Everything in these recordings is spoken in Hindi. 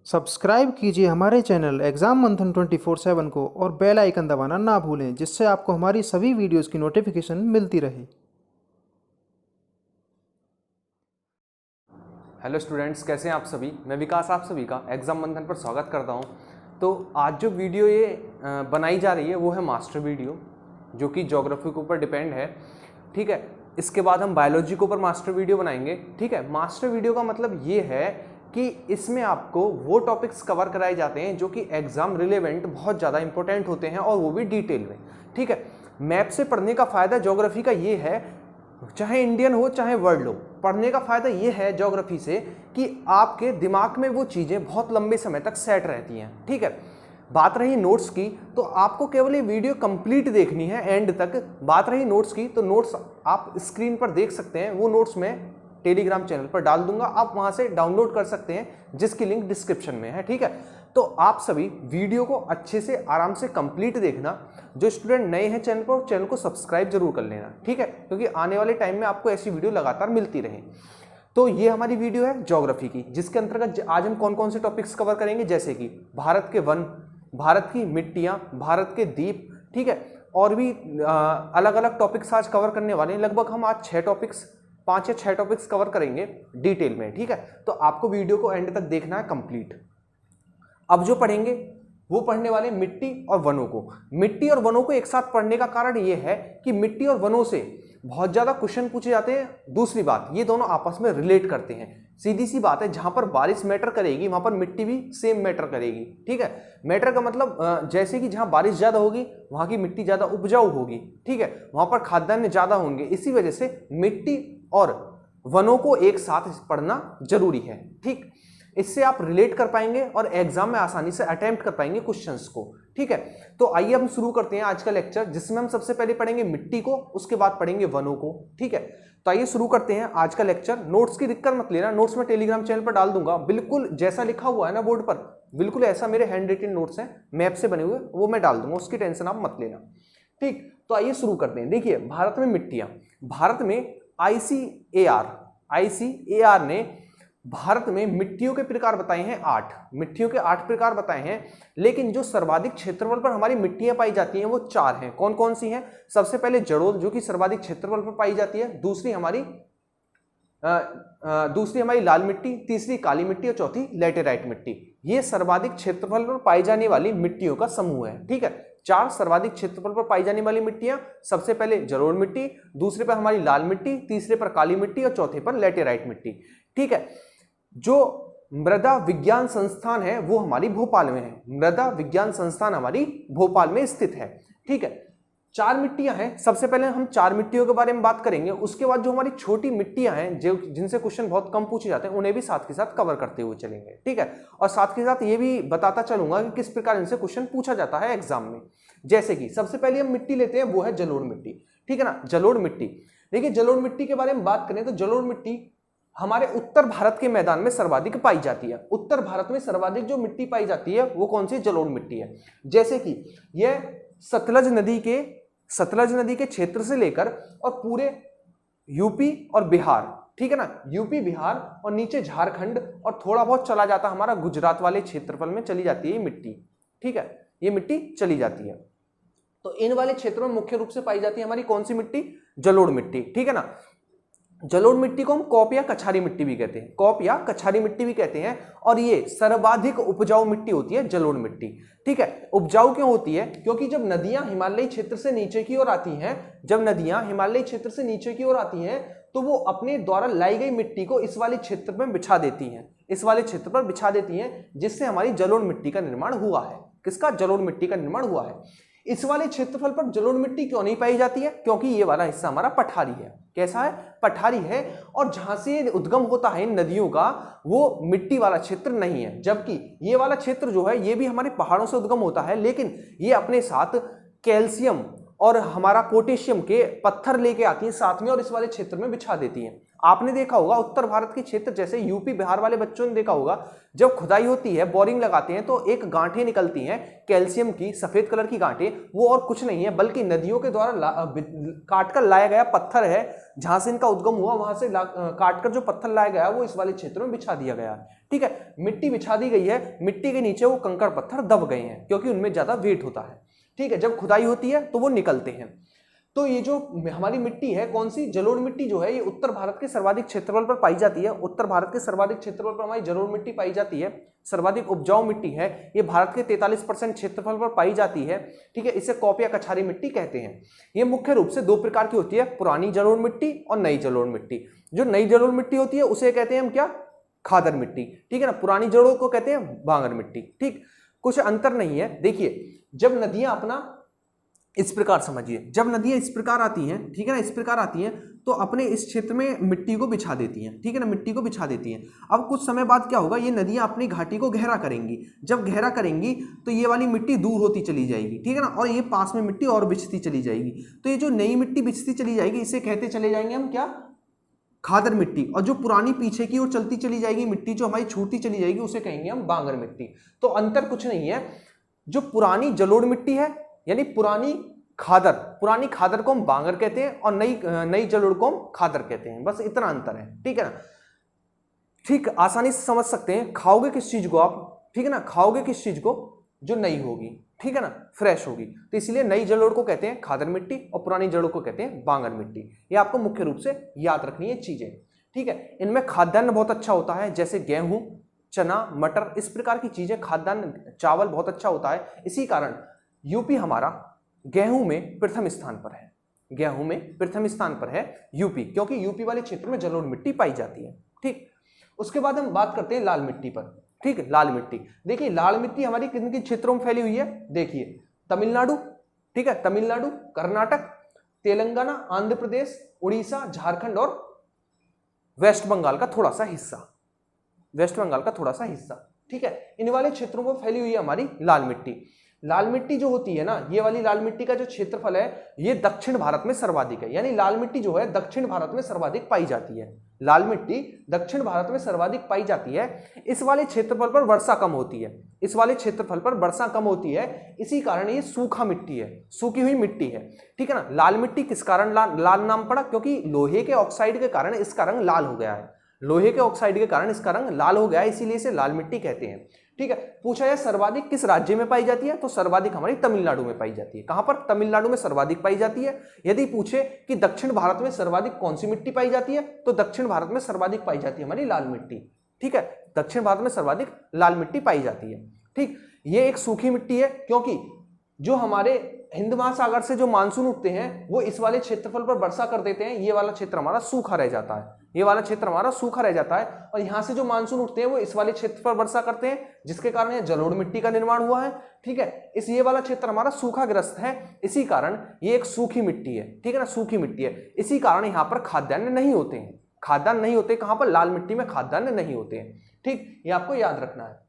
सब्सक्राइब कीजिए हमारे चैनल एग्ज़ाम मंथन 24/7 को और बेल आइकन दबाना ना भूलें, जिससे आपको हमारी सभी वीडियोज़ की नोटिफिकेशन मिलती रहे। हेलो स्टूडेंट्स, कैसे हैं आप सभी। मैं विकास आप सभी का एग्ज़ाम मंथन पर स्वागत करता हूं। तो आज जो वीडियो ये बनाई जा रही है वो है मास्टर वीडियो, जो कि ज्योग्राफी के ऊपर डिपेंड है। ठीक है, इसके बाद हम बायोलॉजी के ऊपर मास्टर वीडियो बनाएंगे। ठीक है, मास्टर वीडियो का मतलब ये है कि इसमें आपको वो टॉपिक्स कवर कराए जाते हैं जो कि एग्जाम रिलेवेंट बहुत ज़्यादा इंपॉर्टेंट होते हैं, और वो भी डिटेल में। ठीक है, मैप से पढ़ने का फ़ायदा ज्योग्राफी का ये है, चाहे इंडियन हो चाहे वर्ल्ड हो, पढ़ने का फ़ायदा ये है ज्योग्राफी से कि आपके दिमाग में वो चीज़ें बहुत लंबे समय तक सेट रहती हैं। ठीक है, बात रही नोट्स की, तो आपको केवल ये वीडियो कंप्लीट देखनी है एंड तक। बात रही नोट्स की, तो नोट्स आप स्क्रीन पर देख सकते हैं। वो नोट्स मैं टेलीग्राम चैनल पर डाल दूंगा, आप वहां से डाउनलोड कर सकते हैं, जिसकी लिंक डिस्क्रिप्शन में है। ठीक है, तो आप सभी वीडियो को अच्छे से आराम से कंप्लीट देखना। जो स्टूडेंट नए हैं चैनल पर, चैनल को सब्सक्राइब जरूर कर लेना। ठीक है, क्योंकि आने वाले टाइम में आपको ऐसी वीडियो लगातार मिलती रहे। तो ये हमारी वीडियो है ज्योग्राफी की, जिसके अंतर्गत आज हम कौन कौन से टॉपिक्स कवर करेंगे, जैसे कि भारत के वन, भारत की मिट्टियां, भारत के द्वीप। ठीक है, और भी अलग अलग टॉपिक्स आज कवर करने वाले हैं। लगभग हम आज 5 या 6 टॉपिक्स कवर करेंगे डिटेल में। ठीक है, तो आपको वीडियो को एंड तक देखना है कंप्लीट। अब जो पढ़ेंगे वो पढ़ने वाले मिट्टी और वनों को। मिट्टी और वनों को एक साथ पढ़ने का कारण ये है कि मिट्टी और वनों से बहुत ज्यादा क्वेश्चन पूछे जाते हैं। दूसरी बात, ये दोनों आपस में रिलेट करते हैं। सीधी सी बात है, जहां पर बारिश मैटर करेगी वहां पर मिट्टी भी सेम मैटर करेगी। ठीक है, मैटर का मतलब जैसे कि जहां बारिश ज्यादा होगी वहां की मिट्टी ज्यादा उपजाऊ होगी। ठीक है, वहां पर खाद्यान्न ज्यादा होंगे। इसी वजह से मिट्टी और वनों को एक साथ पढ़ना जरूरी है। ठीक, इससे आप रिलेट कर पाएंगे और एग्जाम में आसानी से अटेम्प्ट कर पाएंगे क्वेश्चंस को। ठीक है, तो आइए हम शुरू करते हैं आज का लेक्चर, जिसमें हम सबसे पहले पढ़ेंगे मिट्टी को, उसके बाद पढ़ेंगे वनों को। ठीक है, तो आइए शुरू करते हैं आज का लेक्चर। नोट्स की दिक्कत मत लेना, नोट्स में टेलीग्राम चैनल पर डाल दूंगा। बिल्कुल जैसा लिखा हुआ है ना बोर्ड पर, बिल्कुल ऐसा मेरे हैंड रिटन नोट्स हैं, मैप से बने हुए, वो मैं डाल दूंगा, उसकी टेंशन आप मत लेना। ठीक, तो आइए शुरू करते हैं। देखिए, भारत में मिट्टियां, भारत में आईसीएआर ने भारत में मिट्टियों के प्रकार बताए हैं 8। मिट्टियों के 8 प्रकार बताए हैं, लेकिन जो सर्वाधिक क्षेत्रफल पर हमारी मिट्टियां पाई जाती हैं वो 4 हैं। कौन कौन सी हैं? सबसे पहले जड़ोल, जो कि सर्वाधिक क्षेत्रफल पर पाई जाती है। दूसरी हमारी लाल मिट्टी, तीसरी काली मिट्टी और चौथी लैटेराइट मिट्टी। ये सर्वाधिक क्षेत्रफल पर पाई जाने वाली मिट्टियों का समूह है। ठीक है, 4 सर्वाधिक क्षेत्रफल पर पाई जाने वाली मिट्टियां। सबसे पहले जलोढ़ मिट्टी, दूसरे पर हमारी लाल मिट्टी, तीसरे पर काली मिट्टी और चौथे पर लैटेराइट मिट्टी। ठीक है, जो मृदा विज्ञान संस्थान है वो हमारी भोपाल में है। मृदा विज्ञान संस्थान हमारी भोपाल में स्थित है। ठीक है, 4 मिट्टियां हैं। सबसे पहले हम 4 मिट्टियों के बारे में बात करेंगे, उसके बाद जो हमारी छोटी मिट्टियां हैं जो जिनसे क्वेश्चन बहुत कम पूछे जाते हैं, उन्हें भी साथ के साथ कवर करते हुए चलेंगे। ठीक है, और साथ के साथ ये भी बताता चलूंगा कि किस प्रकार इनसे क्वेश्चन पूछा जाता है एग्जाम में। जैसे कि सबसे पहले हम मिट्टी लेते हैं, वो है जलोढ़ मिट्टी। ठीक है ना, जलोढ़ मिट्टी। देखिए, जलोढ़ मिट्टी के बारे में बात करें तो जलोढ़ मिट्टी हमारे उत्तर भारत के मैदान में सर्वाधिक पाई जाती है। उत्तर भारत में सर्वाधिक जो मिट्टी पाई जाती है वो कौन सी? जलोढ़ मिट्टी है। जैसे कि यह सतलज नदी के क्षेत्र से लेकर और पूरे यूपी और बिहार, ठीक है ना, यूपी बिहार और नीचे झारखंड और थोड़ा बहुत चला जाता हमारा गुजरात वाले क्षेत्रफल में चली जाती है ये मिट्टी। ठीक है, ये मिट्टी चली जाती है। तो इन वाले क्षेत्रों में मुख्य रूप से पाई जाती है हमारी कौन सी मिट्टी? जलोढ़ मिट्टी। ठीक है ना, जलोढ़ मिट्टी को हम कॉप या कछारी मिट्टी भी कहते हैं, कॉप या कछारी मिट्टी भी कहते हैं। और ये सर्वाधिक उपजाऊ मिट्टी होती है जलोढ़ मिट्टी। ठीक है, उपजाऊ क्यों होती है? क्योंकि जब नदियां हिमालयी क्षेत्र से नीचे की ओर आती हैं, तो वो अपने द्वारा लाई गई मिट्टी को इस वाले क्षेत्र में बिछा देती हैं, इस वाले क्षेत्र पर बिछा देती हैं, जिससे हमारी जलोढ़ मिट्टी का निर्माण हुआ है। किसका? जलोढ़ मिट्टी का निर्माण हुआ है। इस वाले क्षेत्रफल पर जलोढ़ मिट्टी क्यों नहीं पाई जाती है? क्योंकि ये वाला हिस्सा हमारा पठारी है। कैसा है? पठारी है, और जहां से उद्गम होता है इन नदियों का वो मिट्टी वाला क्षेत्र नहीं है। जबकि ये वाला क्षेत्र जो है ये भी हमारे पहाड़ों से उद्गम होता है, लेकिन ये अपने साथ कैल्शियम और हमारा पोटेशियम के पत्थर लेके आती हैं साथ में, और इस वाले क्षेत्र में बिछा देती हैं। आपने देखा होगा उत्तर भारत के क्षेत्र जैसे यूपी बिहार वाले बच्चों ने देखा होगा, जब खुदाई होती है, बोरिंग लगाते हैं, तो एक गांठें निकलती हैं कैल्शियम की, सफेद कलर की गांठें। वो और कुछ नहीं है बल्कि नदियों के द्वारा काटकर लाया गया पत्थर है। जहां से इनका उद्गम हुआ वहां से काटकर जो पत्थर लाया गया वो इस वाले क्षेत्र में बिछा दिया गया। ठीक है, मिट्टी बिछा दी गई है, मिट्टी के नीचे वो कंकड़ पत्थर दब गए हैं क्योंकि उनमें ज्यादा वेट होता है। ठीक है, जब खुदाई होती है तो वो निकलते हैं। तो ये जो हमारी मिट्टी है, कौन सी, जलोढ़ मिट्टी जो है, ये उत्तर भारत के सर्वाधिक क्षेत्रफल पर पाई जाती है। उत्तर भारत के सर्वाधिक क्षेत्रफल पर हमारी जलोढ़ मिट्टी पाई जाती है। सर्वाधिक उपजाऊ मिट्टी है, ये भारत के 43% क्षेत्रफल पर पाई जाती है। ठीक है, इसे कौप या कछारी मिट्टी कहते हैं। ये मुख्य रूप से दो प्रकार की होती है, पुरानी जलोढ़ मिट्टी और नई जलोढ़ मिट्टी। जो नई जलोढ़ मिट्टी होती है उसे कहते हैं हम क्या, खादर मिट्टी। ठीक है ना, पुरानी जड़ों को कहते हैं बांगर मिट्टी। ठीक, कुछ अंतर नहीं है। देखिए, जब नदियां अपना, इस प्रकार समझिए, जब नदियां इस प्रकार आती हैं, ठीक है ना, इस प्रकार आती हैं तो अपने इस क्षेत्र में मिट्टी को बिछा देती हैं। ठीक है ना, मिट्टी को बिछा देती हैं। अब कुछ समय बाद क्या होगा, ये नदियां अपनी घाटी को गहरा करेंगी। जब गहरा करेंगी तो ये वाली मिट्टी दूर होती चली जाएगी। ठीक है ना, और ये पास में मिट्टी और बिछती चली जाएगी। तो ये जो नई मिट्टी बिछती चली जाएगी इसे कहते चले जाएंगे हम क्या, खादर मिट्टी। और जो पुरानी पीछे की ओर चलती चली जाएगी मिट्टी, जो हमारी छूटती चली जाएगी, उसे कहेंगे हम बांगर मिट्टी। तो अंतर कुछ नहीं है। जो पुरानी जलोढ़ मिट्टी है यानी पुरानी खादर को हम बांगर कहते हैं और नई जलोढ़ को हम खादर कहते हैं। बस इतना अंतर है। ठीक है ना, ठीक, आसानी से समझ सकते हैं। खाओगे किस चीज को आप, ठीक है ना, खाओगे किस चीज को, जो नई होगी, ठीक है ना, फ्रेश होगी। तो इसलिए नई जलोढ़ को कहते हैं खादर मिट्टी और पुरानी जलोढ़ को कहते हैं बांगर मिट्टी। ये आपको मुख्य रूप से याद रखनी है चीजें। ठीक है, इनमें खाद्यान्न बहुत अच्छा होता है, जैसे गेहूं, चना, मटर, इस प्रकार की चीजें, खाद्यान्न, चावल बहुत अच्छा होता है। इसी कारण यूपी हमारा गेहूं में प्रथम स्थान पर है। गेहूं में प्रथम स्थान पर है यूपी, क्योंकि यूपी वाले क्षेत्र में जलोढ़ मिट्टी पाई जाती है। ठीक, उसके बाद हम बात करते हैं लाल मिट्टी पर। ठीक है, लाल मिट्टी, देखिए लाल मिट्टी हमारी किन किन क्षेत्रों में फैली हुई है, देखिए तमिलनाडु, ठीक है, तमिलनाडु, कर्नाटक, तेलंगाना, आंध्र प्रदेश, उड़ीसा, झारखंड और वेस्ट बंगाल का थोड़ा सा हिस्सा, वेस्ट बंगाल का थोड़ा सा हिस्सा। ठीक है, इन वाले क्षेत्रों में फैली हुई है हमारी लाल मिट्टी। लाल मिट्टी जो होती है ना, ये वाली लाल मिट्टी का जो क्षेत्रफल है ये दक्षिण भारत में सर्वाधिक है। यानी लाल मिट्टी जो है दक्षिण भारत में सर्वाधिक पाई जाती है। लाल मिट्टी दक्षिण भारत में सर्वाधिक पाई जाती है। इस वाले क्षेत्रफल पर वर्षा कम होती है, इस वाले क्षेत्रफल पर वर्षा कम होती है, इसी कारण ये सूखा मिट्टी है, सूखी हुई मिट्टी है। ठीक है ना, लाल मिट्टी किस कारण लाल नाम पड़ा, क्योंकि लोहे के ऑक्साइड के कारण इसका रंग लाल हो गया है। लोहे के ऑक्साइड के कारण इसका रंग लाल हो गया है, इसीलिए इसे लाल मिट्टी कहते हैं। ठीक है, पूछा जाए सर्वाधिक किस राज्य में पाई जाती है, तो सर्वाधिक हमारी तमिलनाडु में पाई जाती है। कहां पर, तमिलनाडु में सर्वाधिक पाई जाती है। यदि पूछे कि दक्षिण भारत में सर्वाधिक कौन सी मिट्टी पाई जाती है, तो दक्षिण भारत में सर्वाधिक पाई जाती है हमारी लाल मिट्टी। ठीक है, दक्षिण भारत में सर्वाधिक लाल मिट्टी पाई जाती है। ठीक, ये एक सूखी मिट्टी है, क्योंकि जो हमारे हिंद महासागर से जो मानसून उठते हैं वो इस वाले क्षेत्रफल पर वर्षा कर देते हैं। ये वाला क्षेत्र हमारा सूखा रह जाता है, ये वाला क्षेत्र हमारा सूखा रह जाता है, और यहाँ से जो मानसून उठते हैं वो इस वाले क्षेत्र पर वर्षा करते हैं, जिसके कारण ये जलोढ़ मिट्टी का निर्माण हुआ है। ठीक है, ये वाला क्षेत्र हमारा सूखाग्रस्त है, इसी कारण ये एक सूखी मिट्टी है। ठीक है ना, सूखी मिट्टी है, इसी कारण यहाँ पर खाद्यान्न नहीं होते हैं। खाद्यान्न नहीं होते कहाँ पर, लाल मिट्टी में खाद्यान्न नहीं होते हैं। ठीक, ये आपको याद रखना है।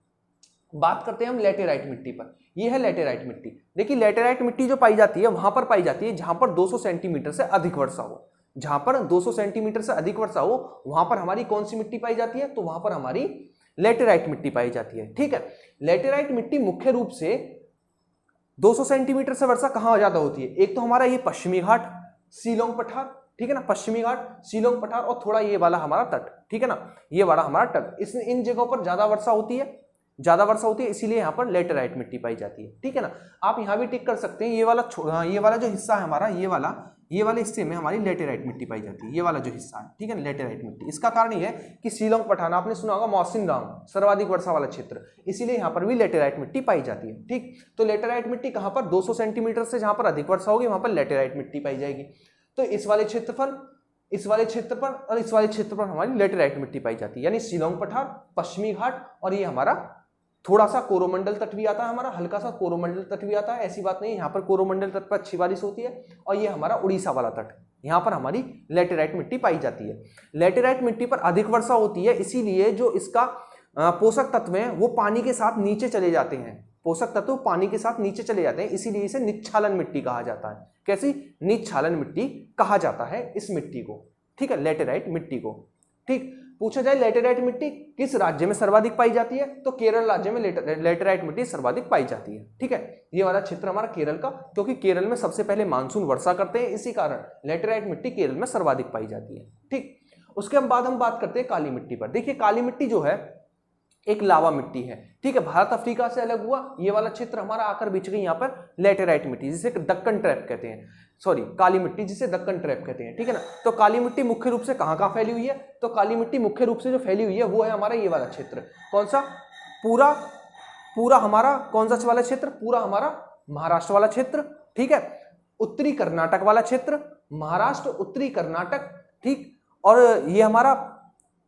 बात करते हैं हम लेटेराइट मिट्टी पर। ये है लेटेराइट मिट्टी। देखिए लेटेराइट मिट्टी जो पाई जाती है वहां पर पाई जाती है जहां पर 200 सेंटीमीटर से अधिक वर्षा हो। जहां पर 200 सेंटीमीटर से अधिक वर्षा हो वहां पर हमारी कौन सी मिट्टी पाई जाती है, तो वहां पर हमारी लेटेराइट मिट्टी पाई जाती है। ठीक है, लेटेराइट मिट्टी मुख्य रूप से 200 सेंटीमीटर से वर्षा कहां ज्यादा होती है, एक तो हमारा ये पश्चिमी घाट, शिलोंग पठार, ठीक है ना, पश्चिमी घाट, शिलोंग पठार, और थोड़ा ये वाला हमारा तट, ठीक है ना, ये वाला हमारा तट, इन जगहों पर ज्यादा वर्षा होती है, ज्यादा वर्षा होती है, इसीलिए यहाँ पर लेटेराइट मिट्टी पाई जाती है। ठीक है ना, आप यहाँ भी टिक कर सकते हैं, ये वाला जो हिस्सा है हमारा, ये वाले हिस्से में हमारी लेटेराइट मिट्टी पाई जाती है, ये वाला जो हिस्सा है, ठीक है ना, लेटेराइट मिट्टी। इसका कारण ये है कि शिलोंग पठार, आपने सुना होगा मौसिनराम, सर्वाधिक वर्षा वाला क्षेत्र, इसीलिए यहाँ पर भी लेटेराइट मिट्टी पाई जाती है। ठीक, तो लेटेराइट मिट्टी कहाँ पर, 200 सेंटीमीटर से जहाँ पर अधिक वर्षा होगी वहां पर लेटेराइट मिट्टी पाई जाएगी। तो इस वाले क्षेत्रफल, इस वाले क्षेत्र पर और इस वाले क्षेत्र पर हमारी लेटेराइट मिट्टी पाई जाती है, यानी शिलोंग पठार, पश्चिमी घाट, और ये हमारा थोड़ा सा कोरोमंडल तट भी आता है, हमारा हल्का सा कोरोमंडल तट भी आता है, ऐसी बात नहीं, यहाँ पर कोरोमंडल तट पर अच्छी बारिश होती है, और ये हमारा उड़ीसा वाला तट, यहाँ पर हमारी लेटेराइट मिट्टी पाई जाती है। लेटेराइट मिट्टी पर अधिक वर्षा होती है, इसीलिए जो इसका पोषक तत्व हैं वो पानी के साथ नीचे चले जाते हैं, पोषक तत्व पानी के साथ नीचे चले जाते हैं, इसीलिए इसे निच्छालन मिट्टी कहा जाता है। कैसी, निच्छालन मिट्टी कहा जाता है इस मिट्टी को, ठीक है, लेटेराइट मिट्टी को। ठीक, पूछा जाए लेटेराइट मिट्टी किस राज्य में सर्वाधिक पाई जाती है, तो केरल राज्य में लेटेराइट मिट्टी सर्वाधिक पाई जाती है। ठीक है, ये वाला क्षेत्र हमारा केरल का, क्योंकि केरल में सबसे पहले मानसून वर्षा करते हैं, इसी कारण लेटेराइट मिट्टी केरल में सर्वाधिक पाई जाती है। ठीक, उसके बाद हम बात करते हैं काली मिट्टी पर। देखिए काली मिट्टी जो है एक लावा मिट्टी है। ठीक है, भारत अफ्रीका से अलग हुआ, ये वाला क्षेत्र हमारा आकर बिछ गई यहाँ पर लैटेराइट मिट्टी जिसे दक्कन ट्रैप कहते हैं, सॉरी काली मिट्टी जिसे दक्कन ट्रैप कहते हैं। ठीक है ना, तो काली मिट्टी मुख्य रूप से कहाँ फैली हुई है, तो काली मिट्टी मुख्य रूप से जो फैली हुई है वो है हमारा ये वाला क्षेत्र। कौन सा, पूरा हमारा कौन सा वाला क्षेत्र, पूरा हमारा महाराष्ट्र वाला क्षेत्र। ठीक है, उत्तरी कर्नाटक वाला क्षेत्र, महाराष्ट्र, उत्तरी कर्नाटक, ठीक, और ये हमारा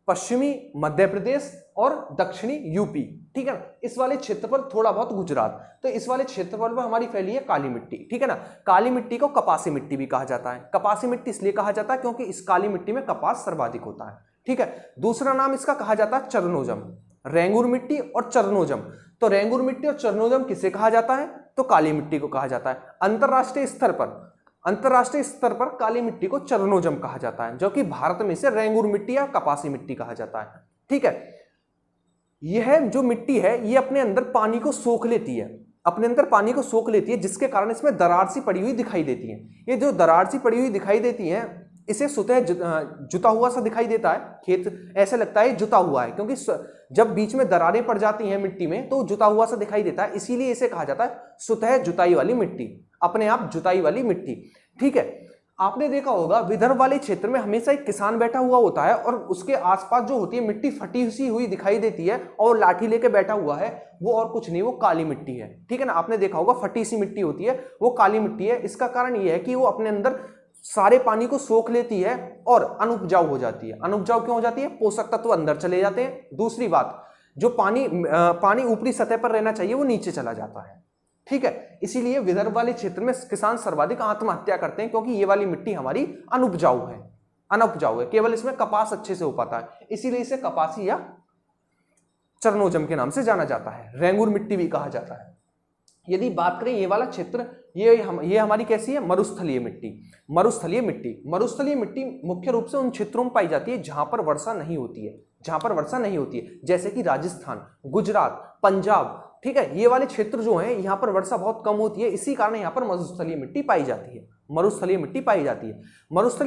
पश्चिमी मध्य प्रदेश और दक्षिणी यूपी। ठीक है ना, इस वाले क्षेत्र पर थोड़ा बहुत गुजरात, तो इस वाले क्षेत्रफल पर हमारी फैली है काली मिट्टी। ठीक है ना, काली मिट्टी को कपासी मिट्टी भी कहा जाता है। कपासी मिट्टी इसलिए कहा जाता है क्योंकि इस काली मिट्टी में कपास सर्वाधिक होता है। ठीक है, दूसरा नाम इसका कहा जाता है चरनोजम, रेंगुर मिट्टी और चरनोजम। तो रेंगुर मिट्टी और चरनोजम किसे कहा जाता है, तो काली मिट्टी को कहा जाता है। अंतरराष्ट्रीय स्तर पर काली मिट्टी को चरनोजम कहा जाता है, जो कि भारत में से रेंगुर मिट्टी या कपासी मिट्टी कहा जाता है। ठीक है, यह जो मिट्टी है ये अपने अंदर पानी को सोख लेती है, जिसके कारण इसमें दरार सी पड़ी हुई दिखाई देती है। ये जो दरार सी पड़ी हुई दिखाई देती है, इसे स्वतः जुता हुआ सा दिखाई देता है, खेत ऐसे लगता है जुता हुआ है, क्योंकि जब बीच में दरारें पड़ जाती हैं मिट्टी में तो जुता हुआ सा दिखाई देता है, इसीलिए इसे कहा जाता है स्वतः जुताई वाली मिट्टी, अपने आप जुताई वाली मिट्टी। ठीक है, आपने देखा होगा विदर्भ वाले क्षेत्र में हमेशा एक किसान बैठा हुआ होता है और उसके आसपास जो होती है मिट्टी फटी सी हुई दिखाई देती है और लाठी लेके बैठा हुआ है, वो और कुछ नहीं, वो काली मिट्टी है। ठीक है ना, आपने देखा होगा फटी सी मिट्टी होती है, वो काली मिट्टी है। इसका कारण ये है कि वो अपने अंदर सारे पानी को सोख लेती है और अनुपजाऊ हो जाती है। अनुपजाऊ क्यों हो जाती है, पोषक तत्व अंदर चले जाते हैं। दूसरी बात, जो पानी ऊपरी सतह पर रहना चाहिए वो नीचे चला जाता है। ठीक है, इसीलिए विदर्भ वाले क्षेत्र में किसान सर्वाधिक आत्महत्या करते हैं, क्योंकि ये वाली मिट्टी हमारी अनुपजाऊ है, केवल इसमें कपास अच्छे से हो पाता है, इसीलिए इसे कपासी या चरनोजम के नाम से जाना जाता है। रेंगुर मिट्टी भी कहा जाता है। यदि बात करें ये वाला क्षेत्र, ये हमारी कैसी है, मरुस्थलीय मिट्टी मुख्य रूप से उन क्षेत्रों में पाई जाती है जहां पर वर्षा नहीं होती है, जैसे कि राजस्थान, गुजरात, पंजाब। ठीक है, ये वाले क्षेत्र जो हैं यहाँ पर वर्षा बहुत कम होती है, इसी कारण यहाँ पर मरुस्थलीय मिट्टी पाई जाती है। मरुस्थलीय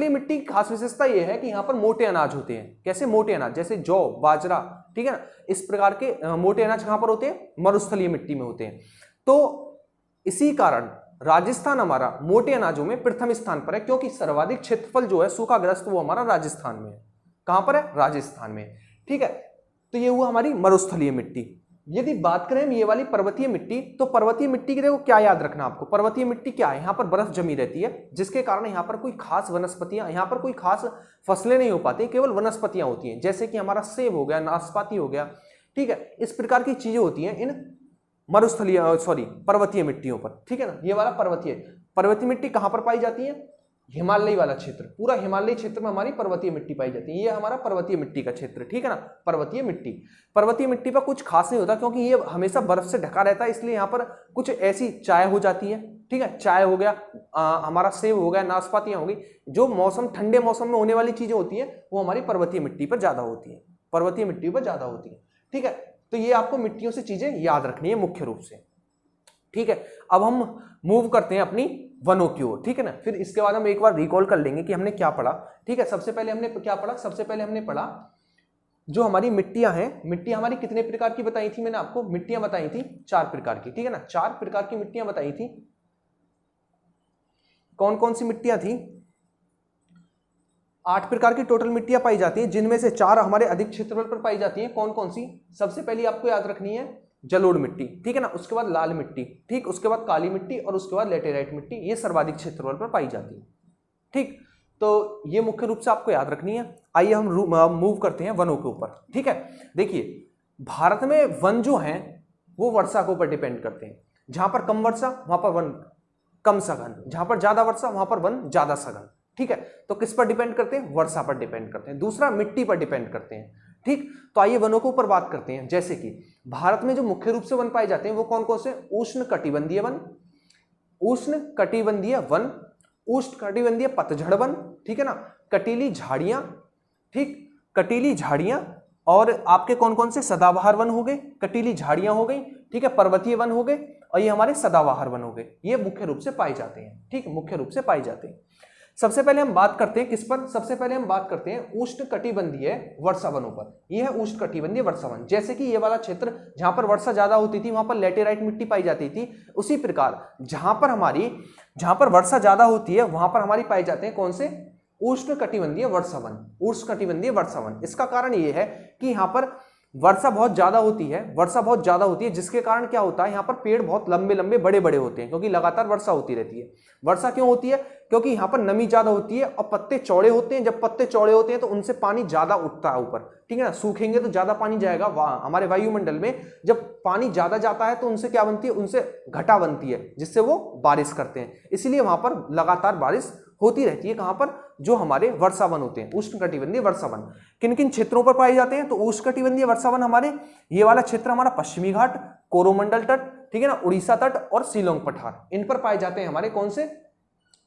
मिट्टी की खास विशेषता यह है कि यहाँ पर मोटे अनाज होते हैं। कैसे मोटे अनाज, जैसे जौ, बाजरा, ठीक है ना, इस प्रकार के मोटे अनाज कहाँ पर होते हैं, मरुस्थलीय मिट्टी में होते हैं। तो इसी कारण राजस्थान हमारा मोटे अनाजों में प्रथम स्थान पर है, क्योंकि सर्वाधिक क्षेत्रफल जो है सूखाग्रस्त वो हमारा राजस्थान में है। कहां पर है, राजस्थान में। ठीक है, तो ये हुआ हमारी मरुस्थलीय मिट्टी। यदि बात करें ये वाली पर्वतीय मिट्टी, तो पर्वतीय मिट्टी के देखो क्या याद रखना आपको, पर्वतीय मिट्टी क्या है, यहाँ पर बर्फ जमी रहती है, जिसके कारण यहाँ पर कोई खास वनस्पतियां, यहाँ पर कोई खास फसलें नहीं हो पाती, केवल वनस्पतियां होती हैं, जैसे कि हमारा सेब हो गया, नाशपाती हो गया। ठीक है, इस प्रकार की चीजें होती हैं इन पर्वतीय मिट्टियों पर। ठीक है ना, ये वाला पर्वतीय मिट्टी कहां पर पाई जाती है, हिमालयी वाला क्षेत्र, पूरा हिमालयी क्षेत्र में हमारी पर्वतीय मिट्टी पाई जाती है। ये हमारा पर्वतीय मिट्टी का क्षेत्र। ठीक है ना, पर्वतीय मिट्टी पर कुछ खास नहीं होता, क्योंकि ये हमेशा बर्फ से ढका रहता है, इसलिए यहाँ पर कुछ ऐसी चाय हो जाती है। ठीक है, चाय हो गया, हमारा सेब हो गया, नाशपातियां हो गई, जो ठंडे मौसम में होने वाली चीजें होती है वो हमारी पर्वतीय मिट्टी पर ज्यादा होती है। ठीक है, तो ये आपको मिट्टियों से चीजें याद रखनी है मुख्य रूप से। ठीक है, अब हम मूव करते हैं अपनी वनों की ओर। ठीक है ना, फिर इसके बाद हम एक बार रिकॉल कर लेंगे कि हमने क्या पढ़ा। ठीक है, सबसे पहले हमने क्या पढ़ा, सबसे पहले हमने पढ़ा जो हमारी मिट्टियां हैं, मिट्टियां हमारी कितने प्रकार की बताई थी, मैंने आपको मिट्टियां बताई थी 4 प्रकार की। ठीक है ना, 4 प्रकार की मिट्टियां बताई थी। कौन कौन सी मिट्टियां थी, 8 प्रकार की टोटल मिट्टियां पाई जाती हैं, जिनमें से 4 हमारे अधिक क्षेत्रफल पर पाई जाती हैं। कौन कौन सी, सबसे पहले आपको याद रखनी है जलोढ़ मिट्टी। ठीक है ना, उसके बाद लाल मिट्टी, ठीक, उसके बाद काली मिट्टी और उसके बाद लेटेराइट मिट्टी, ये सर्वाधिक क्षेत्रफल पर पाई जाती है। ठीक, तो ये मुख्य रूप से आपको याद रखनी है। आइए हम मूव करते हैं वनों के ऊपर। ठीक है, देखिए भारत में वन जो हैं वो वर्षा के ऊपर डिपेंड करते हैं। जहां पर कम वर्षा वहां पर वन कम सघन, जहां पर ज्यादा वर्षा वहां पर वन ज्यादा सघन। ठीक है, तो किस पर डिपेंड करते हैं, वर्षा पर डिपेंड करते हैं। दूसरा, मिट्टी पर डिपेंड करते हैं। ठीक, तो आइए वनों के ऊपर बात करते हैं। जैसे कि भारत में जो मुख्य रूप से वन पाए जाते हैं वो कौन कौन से, उष्ण कटिबंधीय वन, उष्ण कटिबंधीय पतझड़ वन, ठीक है ना, कटीली झाड़ियां, ठीक, कटीली झाड़ियां, और आपके कौन कौन से सदाबहार वन हो गए, कटीली झाड़ियां हो गई, ठीक है, पर्वतीय वन हो गए, और ये हमारे सदाबहार वन हो गए। ये मुख्य रूप से पाए जाते हैं। ठीक, मुख्य रूप से पाए जाते हैं। सबसे पहले हम बात करते हैं किस पर, सबसे पहले हम बात करते हैं उष्णकटिबंधीय वर्षावनों पर। यह है उष्णकटिबंधीय वर्षावन। जैसे कि ये वाला क्षेत्र जहां पर वर्षा ज्यादा होती थी वहां पर लैटेराइट मिट्टी पाई जाती थी, उसी प्रकार जहां पर वर्षा ज्यादा होती है वहां पर हमारी पाए जाते हैं कौन से, उष्णकटिबंधीय वर्षावन। उष्णकटिबंधीय वर्षावन, इसका कारण यह है कि यहाँ पर वर्षा बहुत ज्यादा होती है, जिसके कारण क्या होता है, यहाँ पर पेड़ बहुत लंबे लंबे बड़े बड़े होते हैं, क्योंकि लगातार वर्षा होती रहती है। वर्षा क्यों होती है, क्योंकि यहाँ पर नमी ज्यादा होती है और पत्ते चौड़े होते हैं। जब पत्ते चौड़े होते हैं तो उनसे पानी ज्यादा उठता है ऊपर, ठीक है ना। सूखेंगे तो ज्यादा पानी जाएगा हमारे वायुमंडल में। जब पानी ज्यादा जाता है तो उनसे क्या बनती है, उनसे घटा बनती है, जिससे वो बारिश करते हैं। इसलिए वहां पर लगातार बारिश होती रहती है। कहां पर, जो हमारे वर्षावन होते हैं, उष्णकटिबंधीय वर्षावन। किन किन क्षेत्रों पर पाए जाते हैं, तो उष्णकटिबंधीय वर्षावन हमारे ये वाला क्षेत्र हमारा पश्चिमी घाट, कोरोमंडल तट, ठीक है ना, उड़ीसा तट और शिलोंग पठार, इन पर पाए जाते हैं हमारे कौन से,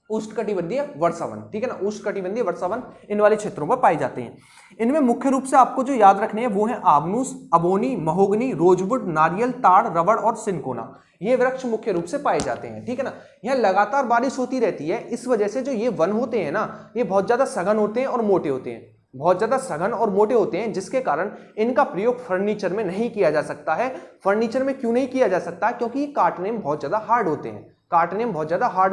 उष्णकटिबंधीय वर्षावन, ठीक है ना। उष्णकटिबंधीय वर्षावन इन वाले क्षेत्रों पर पाए जाते हैं। इनमें मुख्य रूप से आपको जो याद रखने हैं वो है आबनूस, अबोनी, महोगनी, रोजवुड, नारियल, ताड़, रबड़ और सिनकोना। ये वृक्ष मुख्य रूप से पाए जाते हैं, ठीक है ना। यहाँ लगातार बारिश होती रहती है, इस वजह से जो ये वन होते हैं ना, ये बहुत ज्यादा सघन होते हैं और मोटे होते हैं, बहुत ज्यादा सघन और मोटे होते हैं, जिसके कारण इनका प्रयोग फर्नीचर में नहीं किया जा सकता है। फर्नीचर में क्यों नहीं किया जा सकता, क्योंकि काटने में बहुत ज्यादा हार्ड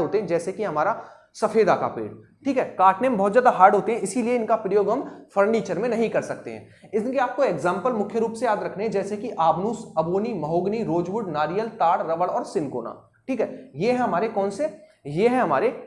होते हैं, जैसे कि हमारा सफेदा का पेड़, ठीक है, काटने में बहुत ज्यादा हार्ड होते हैं, इसीलिए इनका प्रयोग हम फर्नीचर में नहीं कर सकते हैं। इनके आपको एग्जांपल मुख्य रूप से याद रखने हैं, जैसे कि आबनूस, अबोनी, महोगनी, रोजवुड, नारियल, ताड़, रबड़ और सिनकोना, ठीक है। ये है हमारे कौन से, ये है हमारे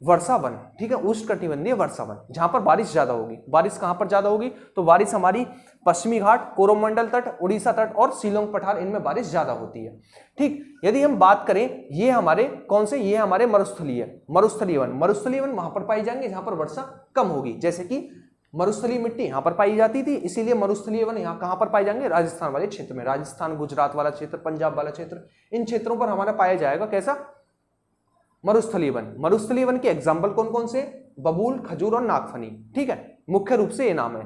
वर्षावन, ठीक है, उष्णकटिबंधीय वर्षावन, जहां पर बारिश ज्यादा होगी। बारिश कहां पर ज्यादा होगी, तो बारिश हमारी पश्चिमी घाट, कोरोमंडल तट, उड़ीसा तट और शिलोंग पठार, इनमें बारिश ज्यादा होती है, ठीक। यदि हम बात करें, ये हमारे कौन से, ये हमारे मरुस्थलीय वन वहां पर पाई जाएंगे जहां पर वर्षा कम होगी। जैसे कि मरुस्थलीय मिट्टी यहां पर पाई जाती थी, इसीलिए मरुस्थलीय वन यहाँ कहां पर पाए जाएंगे, राजस्थान वाले क्षेत्र में, राजस्थान, गुजरात वाला क्षेत्र, पंजाब वाला क्षेत्र, इन क्षेत्रों पर हमारा पाया जाएगा कैसा, मरुस्थलीय वन के एग्जाम्पल कौन कौन से, बबूल, खजूर और नागफनी, ठीक है, मुख्य रूप से ये नाम है।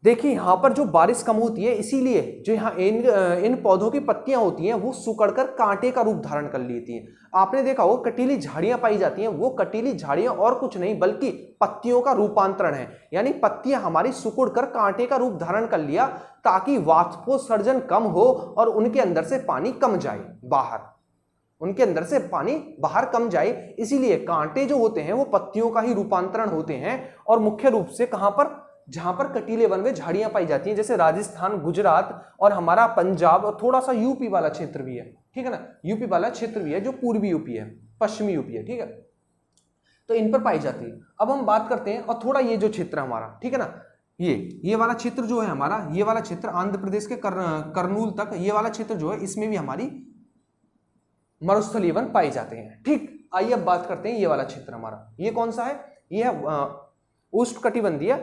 देखिए यहां पर जो बारिश कम होती है, इसीलिए जो यहाँ इन पौधों की पत्तियां होती हैं वो सुकड़कर कांटे का रूप धारण कर लेती हैं। आपने देखा हो कटीली झाड़ियां पाई जाती हैं, वो कटीली झाड़ियां और कुछ नहीं बल्कि पत्तियों का रूपांतरण है, यानी पत्तियां हमारी सिकुड़कर कांटे का रूप धारण कर लिया, ताकि वाष्पोत्सर्जन कम हो और उनके अंदर से पानी कम जाए बाहर, कम जाए। इसीलिए कांटे जो होते हैं वो पत्तियों का ही रूपांतरण होते हैं। और मुख्य रूप से कहां पर, जहां पर कटीले वन में झाड़ियां पाई जाती हैं, जैसे राजस्थान, गुजरात और हमारा पंजाब और थोड़ा सा यूपी वाला क्षेत्र भी है, ठीक है ना, यूपी वाला क्षेत्र भी है जो पूर्वी यूपी है, पश्चिमी यूपी है, ठीक है, तो इन पर पाई जाती है। अब हम बात करते हैं, और थोड़ा ये जो क्षेत्र हमारा, ठीक है ना, ये वाला क्षेत्र जो है हमारा, ये वाला क्षेत्र आंध्र प्रदेश के करनूल तक, ये वाला क्षेत्र जो है इसमें भी हमारी मरुस्थलीय वन पाए जाते हैं, ठीक। आइए अब बात करते हैं ये वाला क्षेत्र हमारा, ये कौन सा है, ये है उष्णकटिबंधीय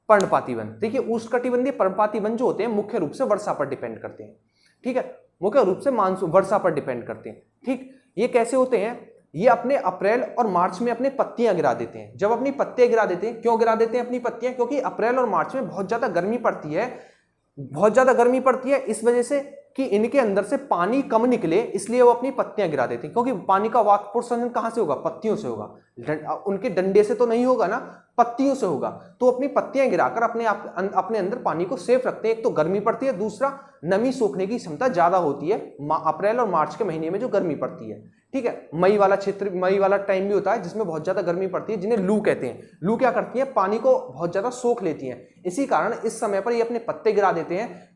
पर्णपाती वन। देखिए उष्णकटिबंधीय पर्णपाती वन जो होते हैं मुख्य रूप से वर्षा पर डिपेंड करते हैं, ठीक है, मुख्य रूप से मानसून वर्षा पर डिपेंड करते हैं, ठीक। ये कैसे होते हैं, ये अपने अप्रैल और मार्च में अपने पत्तियां गिरा देते हैं। जब अपनी पत्तियां गिरा देते हैं, क्यों गिरा देते हैं अपनी पत्तियां, क्योंकि अप्रैल और मार्च में बहुत ज्यादा गर्मी पड़ती है, इस वजह से कि इनके अंदर से पानी कम निकले, इसलिए वो अपनी पत्तियां गिरा देते हैं। क्योंकि पानी का वाष्पोत्सर्जन कहां से होगा, पत्तियों से होगा, उनके डंडे से तो नहीं होगा ना, पत्तियों से होगा। तो अपनी पत्तियां गिराकर अपने अंदर पानी को सेफ रखते हैं। एक तो गर्मी पड़ती है, दूसरा नमी सोखने की क्षमता ज्यादा होती है अप्रैल और मार्च के महीने में जो गर्मी पड़ती है, ठीक है। मई वाला टाइम भी होता है जिसमें बहुत ज्यादा गर्मी पड़ती है, जिन्हें लू कहते हैं। लू क्या करती है, पानी को बहुत ज्यादा सोख लेती है, इसी कारण इस समय पर ये अपने पत्ते गिरा देते हैं,